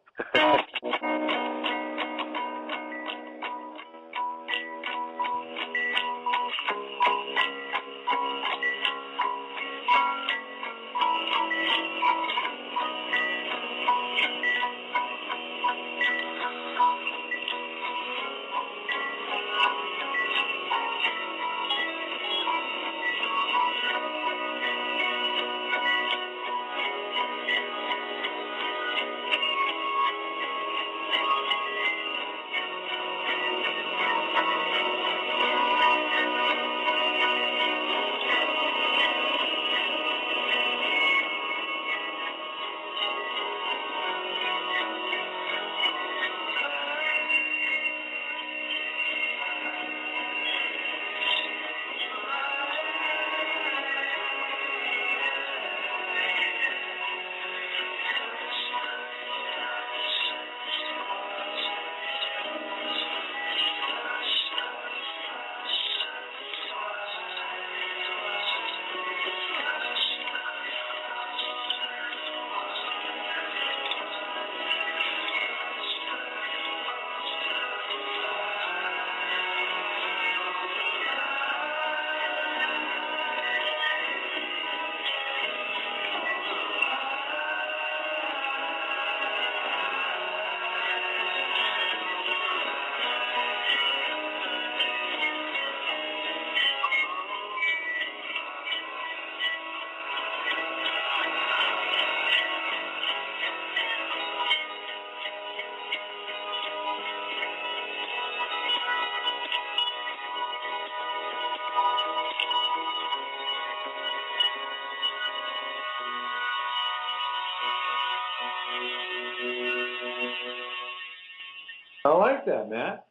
that, Matt.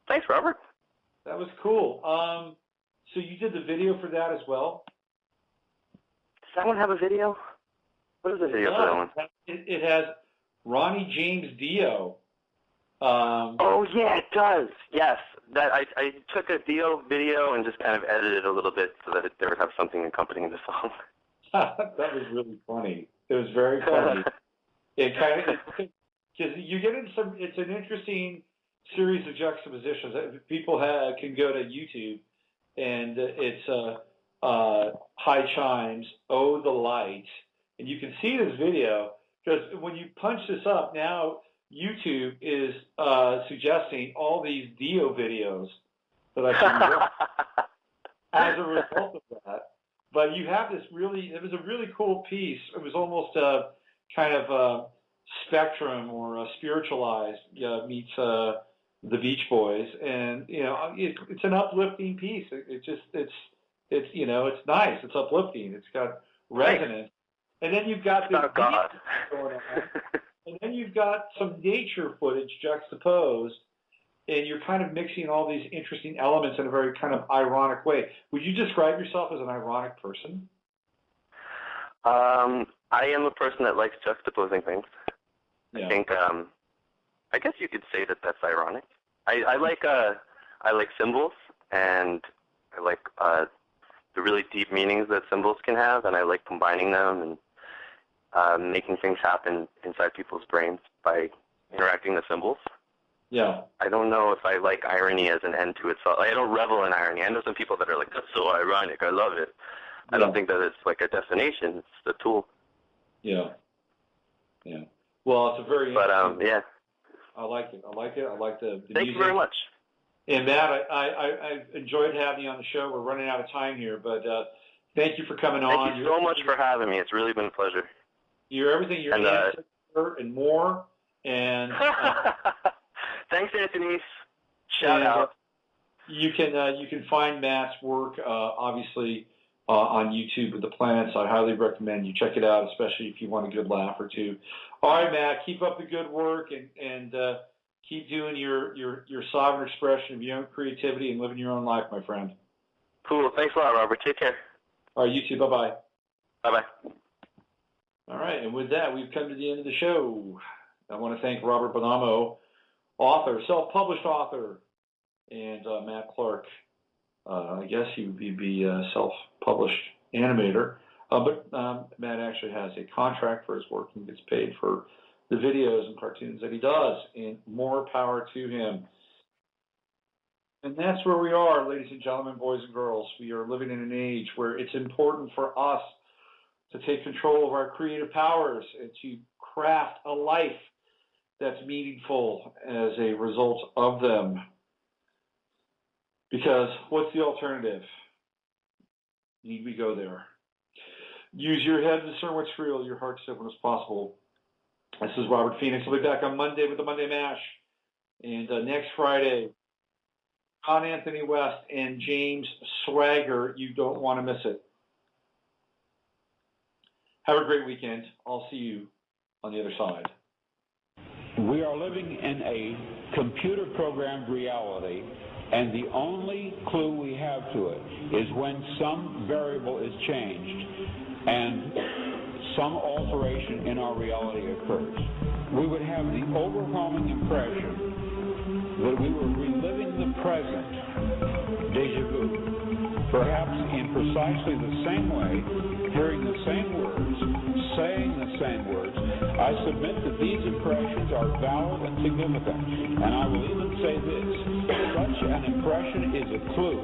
Thanks, Robert. That was cool. So you did the video for that as well? Does that one have a video? What is the video for that one? It has Ronnie James Dio. Oh, yeah, it does. Yes. I took a Dio video and just kind of edited it a little bit so that there would have something accompanying the song. That was really funny. It was very funny. Because you get into it's an interesting series of juxtapositions. People can go to YouTube, and it's High Chimes, Oh the Light, and you can see this video, because when you punch this up, now YouTube is suggesting all these Dio videos that I can watch as a result of that. But you have this it was a really cool piece. It was almost a kind of Spectrum or spiritualized meets the Beach Boys, and it's an uplifting piece. It's nice. It's uplifting. It's got resonance, and then you've got this God. going on, and then you've got some nature footage juxtaposed, and you're kind of mixing all these interesting elements in a very kind of ironic way. Would you describe yourself as an ironic person? I am a person that likes juxtaposing things. Yeah. I think, I guess you could say that that's ironic. I like symbols, and I like the really deep meanings that symbols can have, and I like combining them and making things happen inside people's brains by interacting with symbols. Yeah. I don't know if I like irony as an end to itself. I don't revel in irony. I know some people that are like, that's so ironic, I love it. I don't think that it's like a destination, it's a tool. Yeah. Yeah. Well, it's a very interesting. Yeah. I like it. I like the Thank music. you very much. And Matt, I enjoyed having you on the show. We're running out of time here, but thank you for coming on. Thank you so much for having me. It's really been a pleasure. You're everything. You're an ancestor and more. And thanks, Anthony. Shout out. You can find Matt's work obviously on YouTube with the planets. I highly recommend you check it out, especially if you want a good laugh or two. All right, Matt, keep up the good work and keep doing your sovereign expression of your own creativity and living your own life, my friend. Cool. Thanks a lot, Robert. Take care. All right, you too. Bye-bye. Bye-bye. All right, and with that, we've come to the end of the show. I want to thank Robert Bonamo, author, self-published author, and Matt Clark. I guess he would be a self-published animator. But Matt actually has a contract for his work and gets paid for the videos and cartoons that he does, and more power to him. And that's where we are, ladies and gentlemen, boys and girls. We are living in an age where it's important for us to take control of our creative powers and to craft a life that's meaningful as a result of them. Because what's the alternative? Need we go there? Use your head to discern what's real, your heart to say what is possible. This is Robert Phoenix. I'll be back on Monday with the Monday Mash. And next Friday, John Anthony West and James Swagger. You don't want to miss it. Have a great weekend. I'll see you on the other side. We are living in a computer-programmed reality, and the only clue we have to it is when some variable is changed and some alteration in our reality occurs. We would have the overwhelming impression that we were reliving the present, déjà vu, perhaps in precisely the same way, hearing the same words, saying the same words. I submit that these impressions are valid and significant, and I will even say this: such an impression is a clue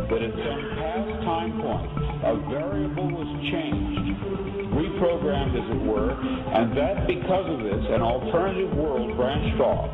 that at some past time point a variable was changed, reprogrammed as it were, and that because of this an alternative world branched off.